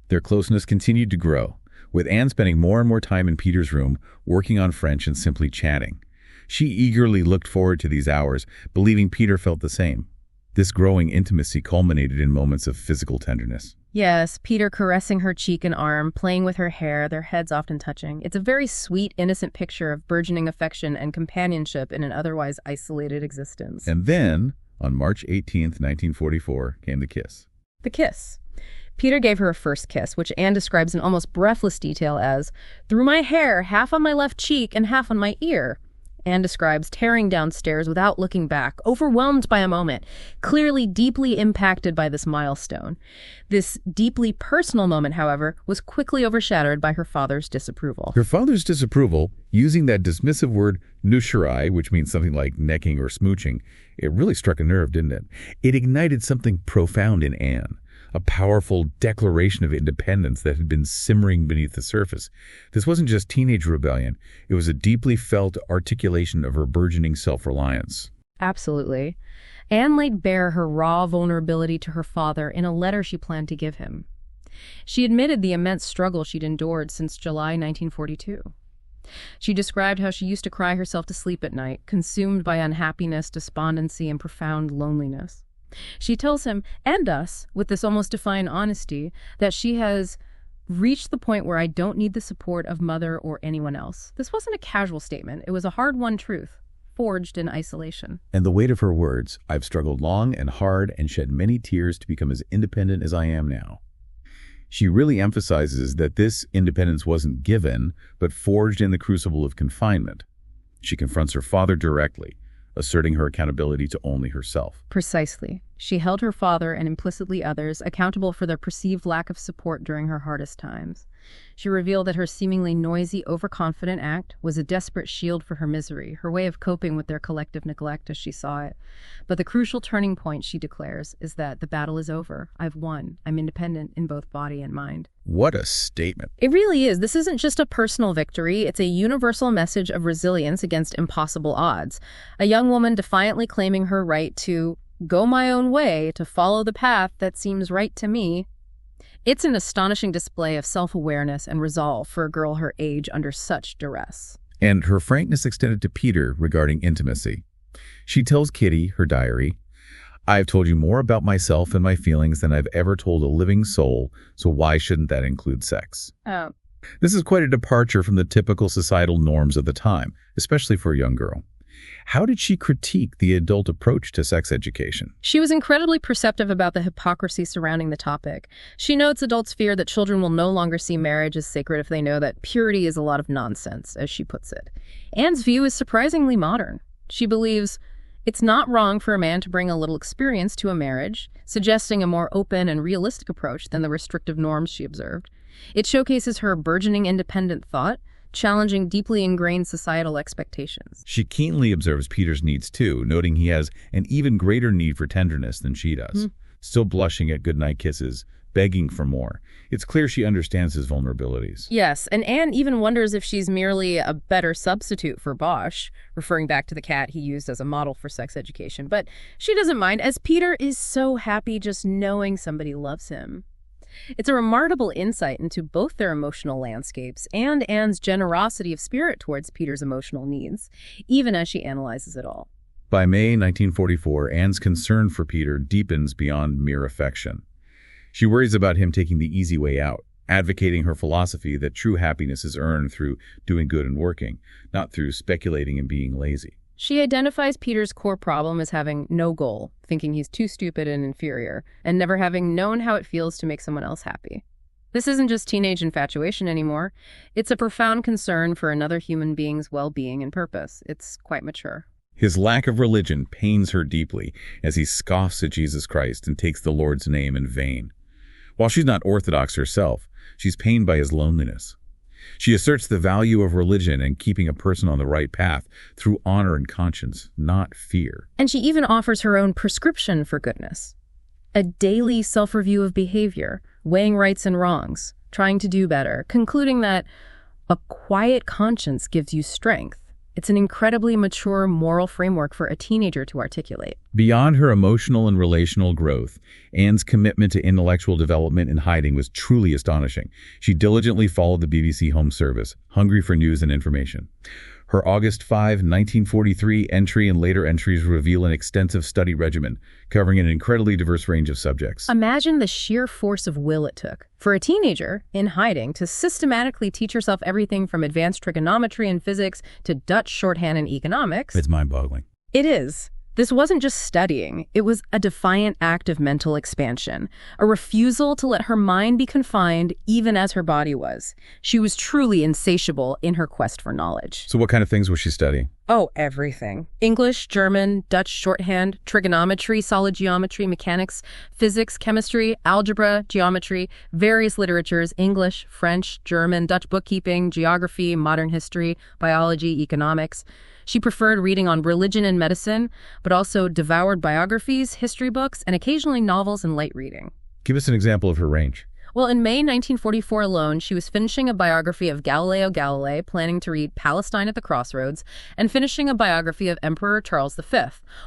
Their closeness continued to grow, with Anne spending more and more time in Peter's room, working on French and simply chatting. She eagerly looked forward to these hours, believing Peter felt the same. This growing intimacy culminated in moments of physical tenderness. Yes, Peter caressing her cheek and arm, playing with her hair, their heads often touching. It's a very sweet, innocent picture of burgeoning affection and companionship in an otherwise isolated existence. And then, on March 18th, 1944, came the kiss. The kiss. Peter gave her a first kiss, which Anne describes in almost breathless detail as, through my hair, half on my left cheek and half on my ear. Anne describes tearing downstairs without looking back, overwhelmed by a moment, clearly deeply impacted by this milestone. This deeply personal moment, however, was quickly overshadowed by her father's disapproval. Her father's disapproval, using that dismissive word nushirai, which means something like necking or smooching, it really struck a nerve, didn't it? It ignited something profound in Anne. A powerful declaration of independence that had been simmering beneath the surface. This wasn't just teenage rebellion. It was a deeply felt articulation of her burgeoning self-reliance. Absolutely. Anne laid bare her raw vulnerability to her father in a letter she planned to give him. She admitted the immense struggle she'd endured since July 1942. She described how she used to cry herself to sleep at night, consumed by unhappiness, despondency, and profound loneliness. She tells him, and us, with this almost defiant honesty, that she has reached the point where I don't need the support of mother or anyone else. This wasn't a casual statement. It was a hard-won truth, forged in isolation. And the weight of her words, I've struggled long and hard and shed many tears to become as independent as I am now. She really emphasizes that this independence wasn't given, but forged in the crucible of confinement. She confronts her father directly, asserting her accountability to only herself. Precisely. She held her father and implicitly others accountable for their perceived lack of support during her hardest times. She revealed that her seemingly noisy, overconfident act was a desperate shield for her misery, her way of coping with their collective neglect as she saw it. But the crucial turning point, she declares, is that the battle is over. I've won. I'm independent in both body and mind. What a statement. It really is. This isn't just a personal victory. It's a universal message of resilience against impossible odds. A young woman defiantly claiming her right to go my own way, to follow the path that seems right to me. It's an astonishing display of self-awareness and resolve for a girl her age under such duress. And her frankness extended to Peter regarding intimacy. She tells Kitty, her diary, I've told you more about myself and my feelings than I've ever told a living soul, so why shouldn't that include sex? Oh. This is quite a departure from the typical societal norms of the time, especially for a young girl. How did she critique the adult approach to sex education? She was incredibly perceptive about the hypocrisy surrounding the topic. She notes adults fear that children will no longer see marriage as sacred if they know that purity is a lot of nonsense, as she puts it. Anne's view is surprisingly modern. She believes it's not wrong for a man to bring a little experience to a marriage, suggesting a more open and realistic approach than the restrictive norms she observed. It showcases her burgeoning independent thought, challenging deeply ingrained societal expectations. She keenly observes Peter's needs too, noting he has an even greater need for tenderness than she does. Still blushing at goodnight kisses, begging for more. It's clear she understands his vulnerabilities. Yes, and Anne even wonders if she's merely a better substitute for Bosch, referring back to the cat he used as a model for sex education. But she doesn't mind, as Peter is so happy just knowing somebody loves him. It's a remarkable insight into both their emotional landscapes and Anne's generosity of spirit towards Peter's emotional needs, even as she analyzes it all. By May 1944, Anne's concern for Peter deepens beyond mere affection. She worries about him taking the easy way out, advocating her philosophy that true happiness is earned through doing good and working, not through speculating and being lazy. She identifies Peter's core problem as having no goal, thinking he's too stupid and inferior, and never having known how it feels to make someone else happy. This isn't just teenage infatuation anymore. It's a profound concern for another human being's well-being and purpose. It's quite mature. His lack of religion pains her deeply as he scoffs at Jesus Christ and takes the Lord's name in vain. While she's not Orthodox herself, she's pained by his loneliness. She asserts the value of religion and keeping a person on the right path through honor and conscience, not fear. And she even offers her own prescription for goodness. A daily self-review of behavior, weighing rights and wrongs, trying to do better, concluding that a quiet conscience gives you strength. It's an incredibly mature moral framework for a teenager to articulate. Beyond her emotional and relational growth, Anne's commitment to intellectual development in hiding was truly astonishing. She diligently followed the BBC Home Service, hungry for news and information. Her August 5, 1943 entry and later entries reveal an extensive study regimen, covering an incredibly diverse range of subjects. Imagine the sheer force of will it took for a teenager, in hiding, to systematically teach herself everything from advanced trigonometry and physics to Dutch shorthand and economics. It's mind-boggling. It is. This wasn't just studying. It was a defiant act of mental expansion, a refusal to let her mind be confined even as her body was. She was truly insatiable in her quest for knowledge. So what kind of things was she studying? Oh, everything. English, German, Dutch shorthand, trigonometry, solid geometry, mechanics, physics, chemistry, algebra, geometry, various literatures, English, French, German, Dutch bookkeeping, geography, modern history, biology, economics. She preferred reading on religion and medicine, but also devoured biographies, history books, and occasionally novels and light reading. Give us an example of her range. Well, in May 1944 alone, she was finishing a biography of Galileo Galilei, planning to read Palestine at the Crossroads, and finishing a biography of Emperor Charles V,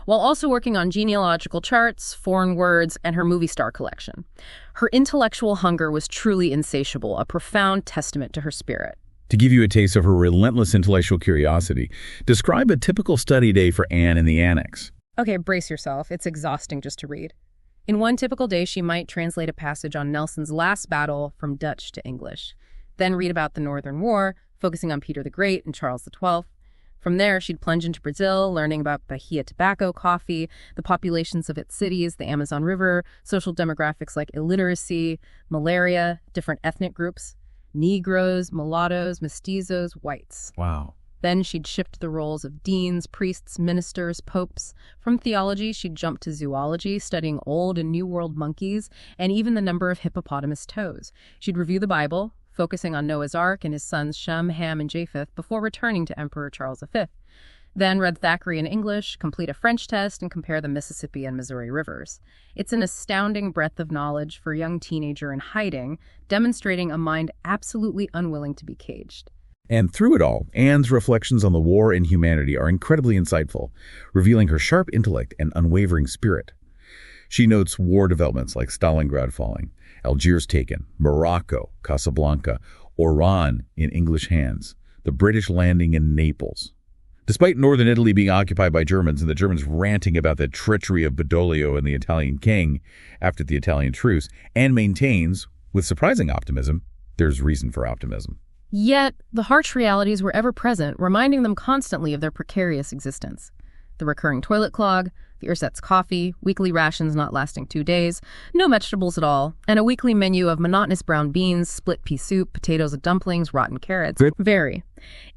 while also working on genealogical charts, foreign words, and her movie star collection. Her intellectual hunger was truly insatiable, a profound testament to her spirit. To give you a taste of her relentless intellectual curiosity, describe a typical study day for Anne in the Annex. Okay, brace yourself. It's exhausting just to read. In one typical day, she might translate a passage on Nelson's last battle from Dutch to English, then read about the Northern War, focusing on Peter the Great and Charles XII. From there, she'd plunge into Brazil, learning about Bahia tobacco, coffee, the populations of its cities, the Amazon River, social demographics like illiteracy, malaria, different ethnic groups. Negroes, mulattoes, mestizos, whites. Wow. Then she'd shift the roles of deans, priests, ministers, popes. From theology, she'd jump to zoology, studying Old and New World monkeys, and even the number of hippopotamus toes. She'd review the Bible, focusing on Noah's Ark and his sons Shem, Ham, and Japheth, before returning to Emperor Charles V. Then read Thackeray in English, complete a French test, and compare the Mississippi and Missouri rivers. It's an astounding breadth of knowledge for a young teenager in hiding, demonstrating a mind absolutely unwilling to be caged. And through it all, Anne's reflections on the war and humanity are incredibly insightful, revealing her sharp intellect and unwavering spirit. She notes war developments like Stalingrad falling, Algiers taken, Morocco, Casablanca, Oran in English hands, the British landing in Naples. Despite northern Italy being occupied by Germans and the Germans ranting about the treachery of Badoglio and the Italian king after the Italian truce, Anne maintains, with surprising optimism, there's reason for optimism. Yet, the harsh realities were ever present, reminding them constantly of their precarious existence. The recurring toilet clog, the ersatz coffee, weekly rations not lasting 2 days, no vegetables at all, and a weekly menu of monotonous brown beans, split pea soup, potatoes and dumplings, rotten carrots. Very.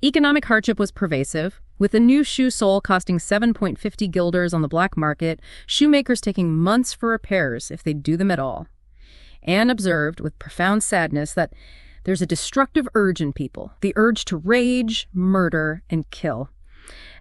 Economic hardship was pervasive, with a new shoe sole costing 7.50 guilders on the black market, shoemakers taking months for repairs if they'd do them at all. Anne observed with profound sadness that there's a destructive urge in people, the urge to rage, murder, and kill.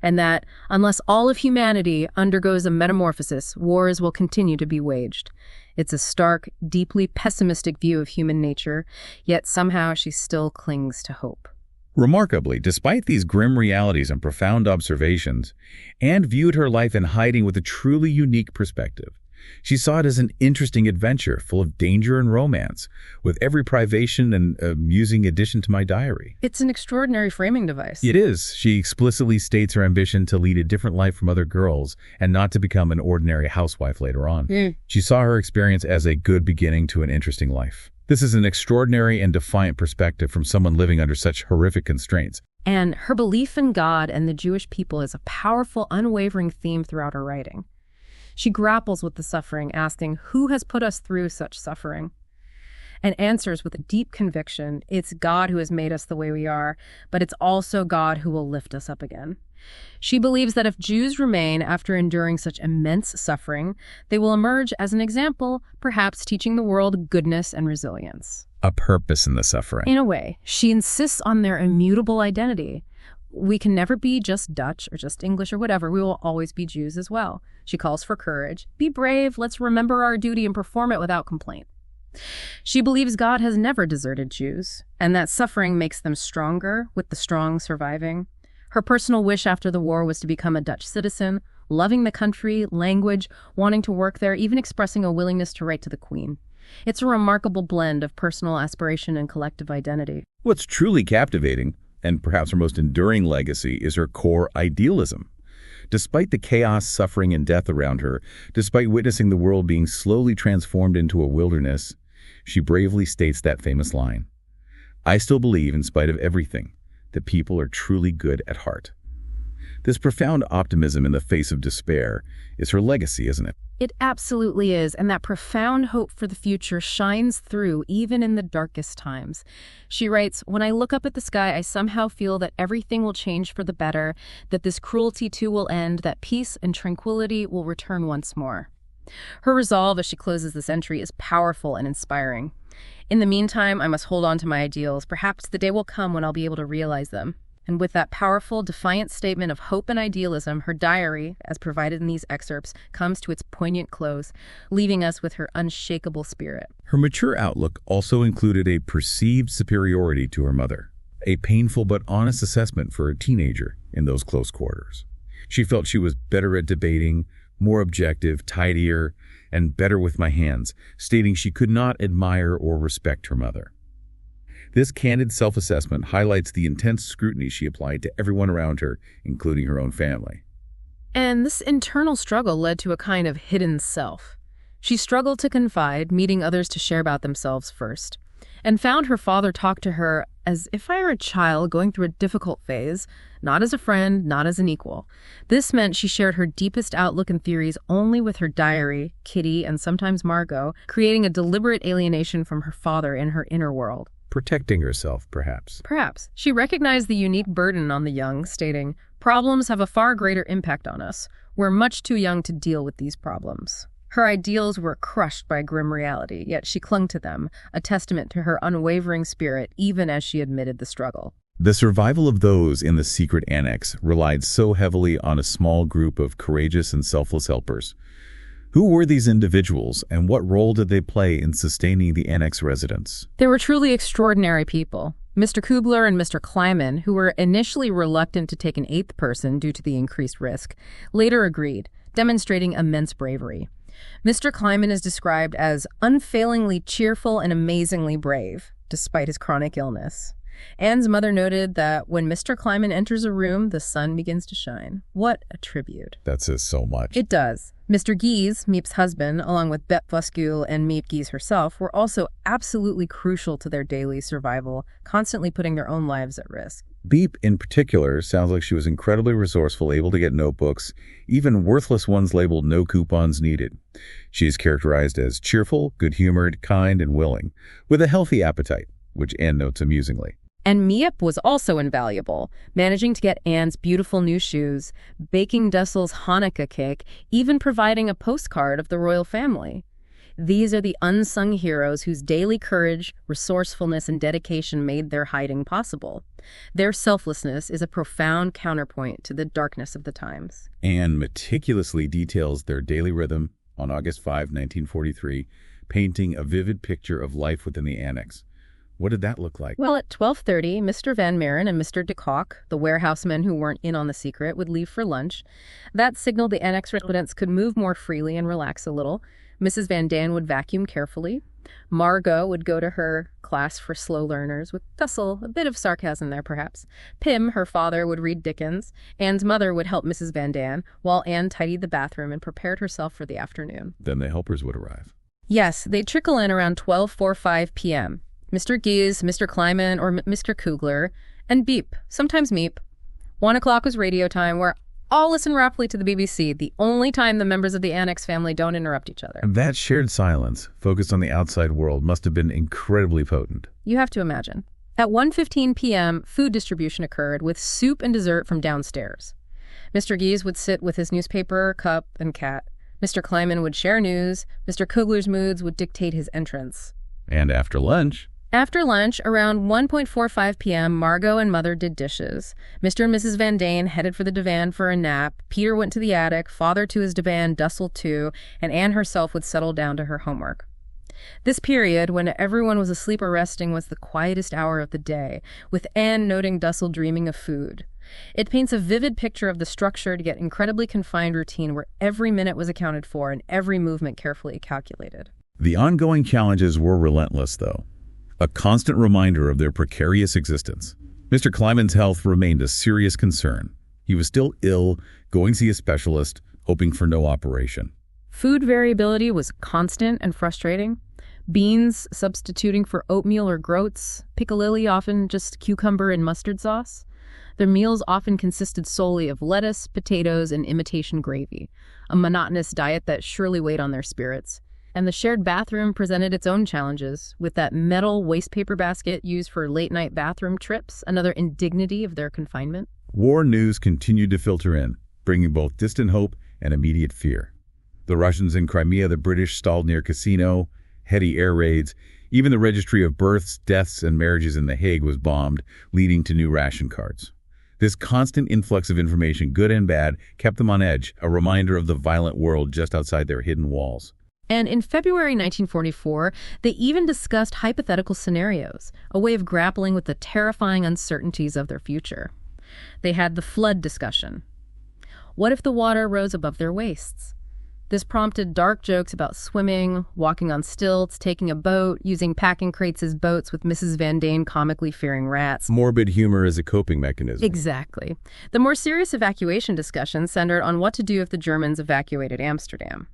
And that, unless all of humanity undergoes a metamorphosis, wars will continue to be waged. It's a stark, deeply pessimistic view of human nature, yet somehow she still clings to hope. Remarkably, despite these grim realities and profound observations, Anne viewed her life in hiding with a truly unique perspective. She saw it as an interesting adventure full of danger and romance, with every privation an amusing addition to my diary. It's an extraordinary framing device. It is. She explicitly states her ambition to lead a different life from other girls and not to become an ordinary housewife later on. She saw her experience as a good beginning to an interesting life. This is an extraordinary and defiant perspective from someone living under such horrific constraints. And her belief in God and the Jewish people is a powerful, unwavering theme throughout her writing. She grapples with the suffering, asking, who has put us through such suffering? And answers with a deep conviction, it's God who has made us the way we are, but it's also God who will lift us up again. She believes that if Jews remain after enduring such immense suffering, they will emerge as an example, perhaps teaching the world goodness and resilience. A purpose in the suffering. In a way, she insists on their immutable identity. We can never be just Dutch or just English or whatever. We will always be Jews as well. She calls for courage. Be brave. Let's remember our duty and perform it without complaint. She believes God has never deserted Jews, and that suffering makes them stronger, with the strong surviving. Her personal wish after the war was to become a Dutch citizen, loving the country, language, wanting to work there, even expressing a willingness to write to the Queen. It's a remarkable blend of personal aspiration and collective identity. What's truly captivating, and perhaps her most enduring legacy, is her core idealism. Despite the chaos, suffering, and death around her, despite witnessing the world being slowly transformed into a wilderness, she bravely states that famous line, "I still believe, in spite of everything, that people are truly good at heart." This profound optimism in the face of despair is her legacy, isn't it? It absolutely is, and that profound hope for the future shines through even in the darkest times. She writes, "When I look up at the sky, I somehow feel that everything will change for the better, that this cruelty too will end, that peace and tranquility will return once more." Her resolve as she closes this entry is powerful and inspiring. "In the meantime, I must hold on to my ideals. Perhaps the day will come when I'll be able to realize them." And with that powerful, defiant statement of hope and idealism, her diary, as provided in these excerpts, comes to its poignant close, leaving us with her unshakable spirit. Her mature outlook also included a perceived superiority to her mother, a painful but honest assessment for a teenager in those close quarters. She felt she was better at debating, more objective, tidier, and better with my hands, stating she could not admire or respect her mother. This candid self-assessment highlights the intense scrutiny she applied to everyone around her, including her own family. And this internal struggle led to a kind of hidden self. She struggled to confide, meeting others to share about themselves first, and found her father talk to her as if I were a child going through a difficult phase, not as a friend, not as an equal. This meant she shared her deepest outlook and theories only with her diary, Kitty, and sometimes Margot, creating a deliberate alienation from her father in her inner world. Protecting herself, perhaps. Perhaps. She recognized the unique burden on the young, stating, "Problems have a far greater impact on us. We're much too young to deal with these problems." Her ideals were crushed by grim reality, yet she clung to them, a testament to her unwavering spirit, even as she admitted the struggle. The survival of those in the Secret Annex relied so heavily on a small group of courageous and selfless helpers. Who were these individuals, and what role did they play in sustaining the Annex residents? They were truly extraordinary people. Mr. Kubler and Mr. Kleiman, who were initially reluctant to take an eighth person due to the increased risk, later agreed, demonstrating immense bravery. Mr. Kleiman is described as unfailingly cheerful and amazingly brave, despite his chronic illness. Anne's mother noted that when Mr. Kleiman enters a room, the sun begins to shine. What a tribute. That says so much. It does. Mr. Gies, Miep's husband, along with Bette Voskuil and Miep Gies herself, were also absolutely crucial to their daily survival, constantly putting their own lives at risk. Beep, in particular, sounds like she was incredibly resourceful, able to get notebooks, even worthless ones labeled "no coupons needed." She is characterized as cheerful, good-humored, kind, and willing, with a healthy appetite, which Anne notes amusingly. And Miep was also invaluable, managing to get Anne's beautiful new shoes, baking Dussel's Hanukkah cake, even providing a postcard of the royal family. These are the unsung heroes whose daily courage, resourcefulness, and dedication made their hiding possible. Their selflessness is a profound counterpoint to the darkness of the times. Anne meticulously details their daily rhythm on August 5, 1943, painting a vivid picture of life within the Annex. What did that look like? Well, at 12:30, Mr. Van Maren and Mr. de Kock, the warehousemen who weren't in on the secret, would leave for lunch. That signaled the Annex residents could move more freely and relax a little. Mrs. Van Daan would vacuum carefully. Margot would go to her class for slow learners, with Dussel, a bit of sarcasm there perhaps. Pim, her father, would read Dickens. Anne's mother would help Mrs. Van Daan, while Anne tidied the bathroom and prepared herself for the afternoon. Then the helpers would arrive. Yes, they'd trickle in around 12:45 p.m. Mr. Gies, Mr. Kleiman, or Mr. Kugler, and Beep, sometimes Miep. 1 o'clock was radio time, where all listen rapidly to the BBC, the only time the members of the Annex family don't interrupt each other. And that shared silence, focused on the outside world, must have been incredibly potent. You have to imagine. At 1:15 p.m., food distribution occurred, with soup and dessert from downstairs. Mr. Gies would sit with his newspaper, cup, and cat. Mr. Kleiman would share news. Mr. Kugler's moods would dictate his entrance. And after lunch, around 1:45 p.m., Margot and Mother did dishes. Mr. and Mrs. Van Daan headed for the divan for a nap. Peter went to the attic, Father to his divan, Dussel too, and Anne herself would settle down to her homework. This period, when everyone was asleep or resting, was the quietest hour of the day, with Anne noting Dussel dreaming of food. It paints a vivid picture of the structured yet incredibly confined routine where every minute was accounted for and every movement carefully calculated. The ongoing challenges were relentless, though. A constant reminder of their precarious existence. Mr. Kleiman's health remained a serious concern. He was still ill, going to see a specialist, hoping for no operation. Food variability was constant and frustrating. Beans substituting for oatmeal or groats, piccalilli often just cucumber and mustard sauce. Their meals often consisted solely of lettuce, potatoes, and imitation gravy, a monotonous diet that surely weighed on their spirits. And the shared bathroom presented its own challenges, with that metal waste paper basket used for late-night bathroom trips, another indignity of their confinement. War news continued to filter in, bringing both distant hope and immediate fear. The Russians in Crimea, the British stalled near Cassino, heady air raids, even the registry of births, deaths, and marriages in The Hague was bombed, leading to new ration cards. This constant influx of information, good and bad, kept them on edge, a reminder of the violent world just outside their hidden walls. And in February 1944, they even discussed hypothetical scenarios, a way of grappling with the terrifying uncertainties of their future. They had the flood discussion. What if the water rose above their waists? This prompted dark jokes about swimming, walking on stilts, taking a boat, using packing crates as boats, with Mrs. Van Dane comically fearing rats. Morbid humor as a coping mechanism. Exactly. The more serious evacuation discussions centered on what to do if the Germans evacuated Amsterdam.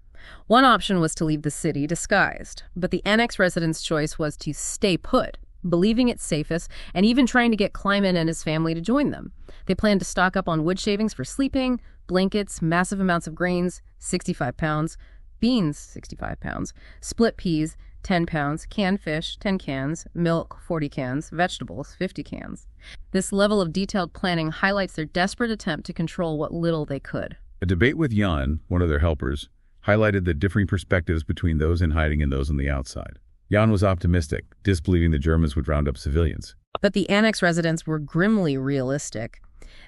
One option was to leave the city disguised, but the annex residents' choice was to stay put, believing it safest, and even trying to get Kleiman and his family to join them. They planned to stock up on wood shavings for sleeping, blankets, massive amounts of grains, 65 pounds, beans, 65 pounds, split peas, 10 pounds, canned fish, 10 cans, milk, 40 cans, vegetables, 50 cans. This level of detailed planning highlights their desperate attempt to control what little they could. A debate with Jan, one of their helpers, highlighted the differing perspectives between those in hiding and those on the outside. Jan was optimistic, disbelieving the Germans would round up civilians. But the annex residents were grimly realistic.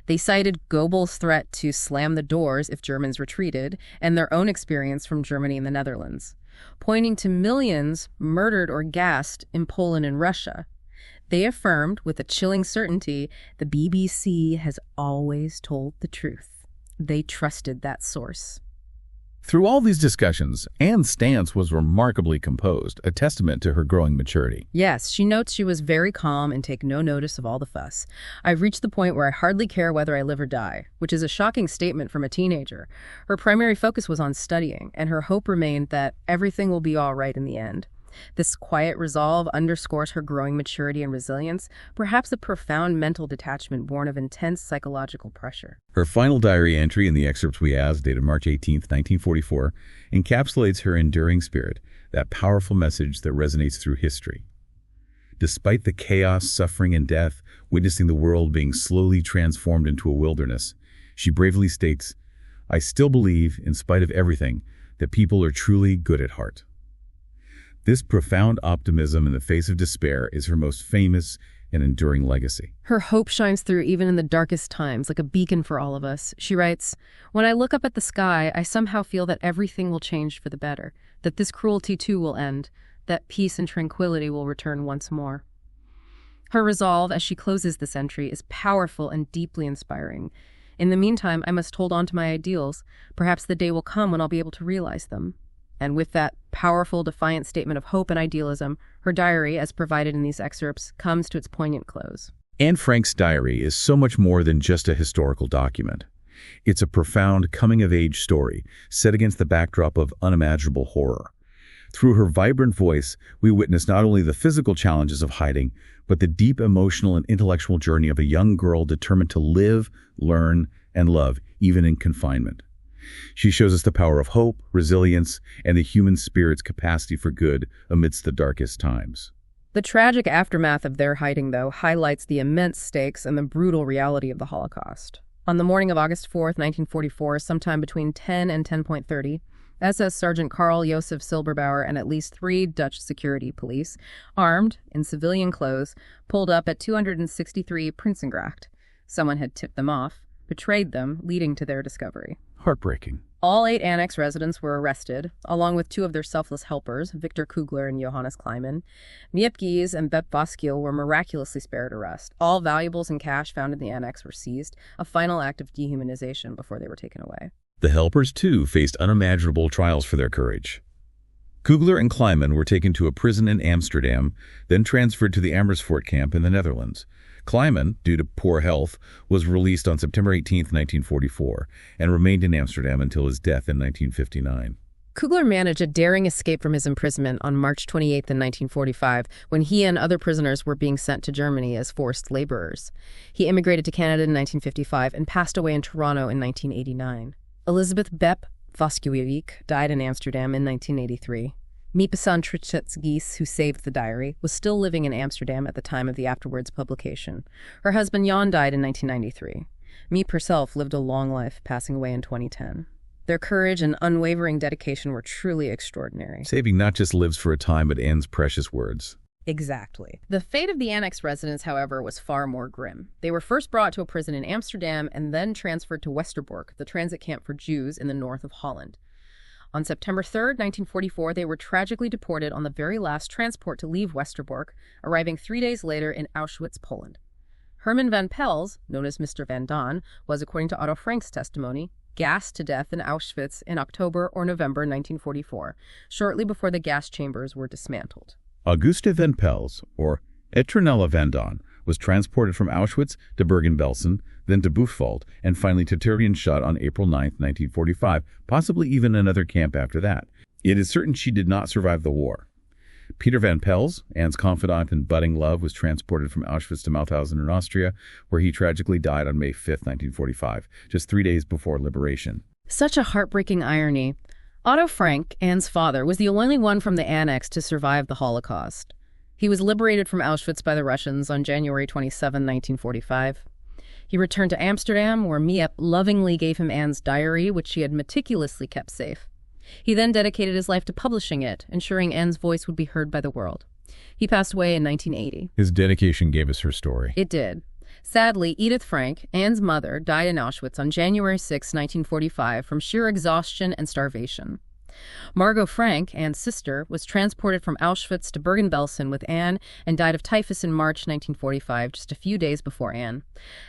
They cited Goebbels' threat to slam the doors if Germans retreated, and their own experience from Germany and the Netherlands, pointing to millions murdered or gassed in Poland and Russia. They affirmed, with a chilling certainty, the BBC has always told the truth. They trusted that source. Through all these discussions, Anne's stance was remarkably composed, a testament to her growing maturity. Yes, she notes she was very calm and take no notice of all the fuss. I've reached the point where I hardly care whether I live or die, which is a shocking statement from a teenager. Her primary focus was on studying, and her hope remained that everything will be all right in the end. This quiet resolve underscores her growing maturity and resilience, perhaps a profound mental detachment born of intense psychological pressure. Her final diary entry in the excerpts we have, dated March 18, 1944, encapsulates her enduring spirit, that powerful message that resonates through history. Despite the chaos, suffering, and death, witnessing the world being slowly transformed into a wilderness, she bravely states, "I still believe, in spite of everything, that people are truly good at heart." This profound optimism in the face of despair is her most famous and enduring legacy. Her hope shines through even in the darkest times, like a beacon for all of us. She writes, "When I look up at the sky, I somehow feel that everything will change for the better, that this cruelty too will end, that peace and tranquility will return once more." Her resolve, as she closes this entry, is powerful and deeply inspiring. In the meantime, I must hold on to my ideals. Perhaps the day will come when I'll be able to realize them. And with that powerful, defiant statement of hope and idealism, her diary, as provided in these excerpts, comes to its poignant close. Anne Frank's diary is so much more than just a historical document. It's a profound coming-of-age story set against the backdrop of unimaginable horror. Through her vibrant voice, we witness not only the physical challenges of hiding, but the deep emotional and intellectual journey of a young girl determined to live, learn, and love, even in confinement. She shows us the power of hope, resilience, and the human spirit's capacity for good amidst the darkest times. The tragic aftermath of their hiding, though, highlights the immense stakes and the brutal reality of the Holocaust. On the morning of August 4th, 1944, sometime between 10 and 10:30, SS Sergeant Karl Josef Silberbauer and at least 3 Dutch security police, armed, in civilian clothes, pulled up at 263 Prinsengracht. Someone had tipped them off, betrayed them, leading to their discovery. Heartbreaking. All 8 annex residents were arrested, along with 2 of their selfless helpers, Victor Kugler and Johannes Kleiman. Miepkes and Bep Voskiel were miraculously spared arrest. All valuables and cash found in the annex were seized, a final act of dehumanization before they were taken away. The helpers, too, faced unimaginable trials for their courage. Kugler and Kleiman were taken to a prison in Amsterdam, then transferred to the Amersfoort camp in the Netherlands. Kleiman, due to poor health, was released on September 18, 1944, and remained in Amsterdam until his death in 1959. Kugler managed a daring escape from his imprisonment on March 28, 1945, when he and other prisoners were being sent to Germany as forced laborers. He immigrated to Canada in 1955 and passed away in Toronto in 1989. Elizabeth Bepp Voskuiwijk died in Amsterdam in 1983. Maupassant Trichet's, who saved the diary, was still living in Amsterdam at the time of the afterwards publication. Her husband Jan died in 1993. Miep herself lived a long life, passing away in 2010. Their courage and unwavering dedication were truly extraordinary. Saving not just lives for a time, but Anne's precious words. Exactly. The fate of the Annex residents, however, was far more grim. They were first brought to a prison in Amsterdam and then transferred to Westerbork, the transit camp for Jews in the north of Holland. On September 3, 1944, they were tragically deported on the very last transport to leave Westerbork, arriving 3 days later in Auschwitz, Poland. Herman van Pels, known as Mr. Van Daan, was, according to Otto Frank's testimony, gassed to death in Auschwitz in October or November 1944, shortly before the gas chambers were dismantled. Auguste van Pels, or Etronella van Daan, was transported from Auschwitz to Bergen-Belsen, then to Buchenwald, and finally to Theresienstadt on April 9, 1945, possibly even another camp after that. It is certain she did not survive the war. Peter van Pels, Anne's confidant and budding love, was transported from Auschwitz to Mauthausen in Austria, where he tragically died on May 5, 1945, just 3 days before liberation. Such a heartbreaking irony. Otto Frank, Anne's father, was the only one from the Annex to survive the Holocaust. He was liberated from Auschwitz by the Russians on January 27, 1945. He returned to Amsterdam, where Miep lovingly gave him Anne's diary, which she had meticulously kept safe. He then dedicated his life to publishing it, ensuring Anne's voice would be heard by the world. He passed away in 1980. His dedication gave us her story. It did. Sadly, Edith Frank, Anne's mother, died in Auschwitz on January 6, 1945, from sheer exhaustion and starvation. Margot Frank, Anne's sister, was transported from Auschwitz to Bergen-Belsen with Anne and died of typhus in March 1945, just a few days before Anne.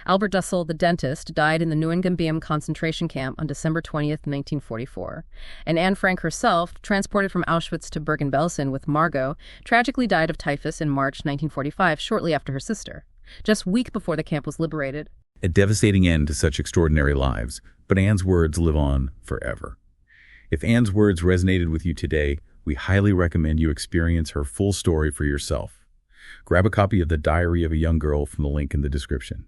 Albert Dussel, the dentist, died in the Neuengamme concentration camp on December 20, 1944. And Anne Frank herself, transported from Auschwitz to Bergen-Belsen with Margot, tragically died of typhus in March 1945, shortly after her sister, just a week before the camp was liberated. A devastating end to such extraordinary lives, but Anne's words live on forever. If Anne's words resonated with you today, we highly recommend you experience her full story for yourself. Grab a copy of The Diary of a Young Girl from the link in the description.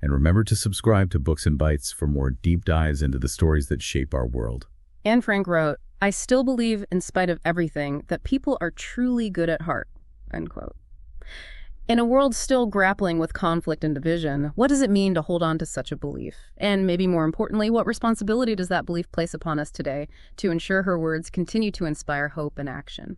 And remember to subscribe to Books and Bytes for more deep dives into the stories that shape our world. Anne Frank wrote, "I still believe, in spite of everything, that people are truly good at heart." End quote. In a world still grappling with conflict and division, what does it mean to hold on to such a belief? And maybe more importantly, what responsibility does that belief place upon us today to ensure her words continue to inspire hope and action?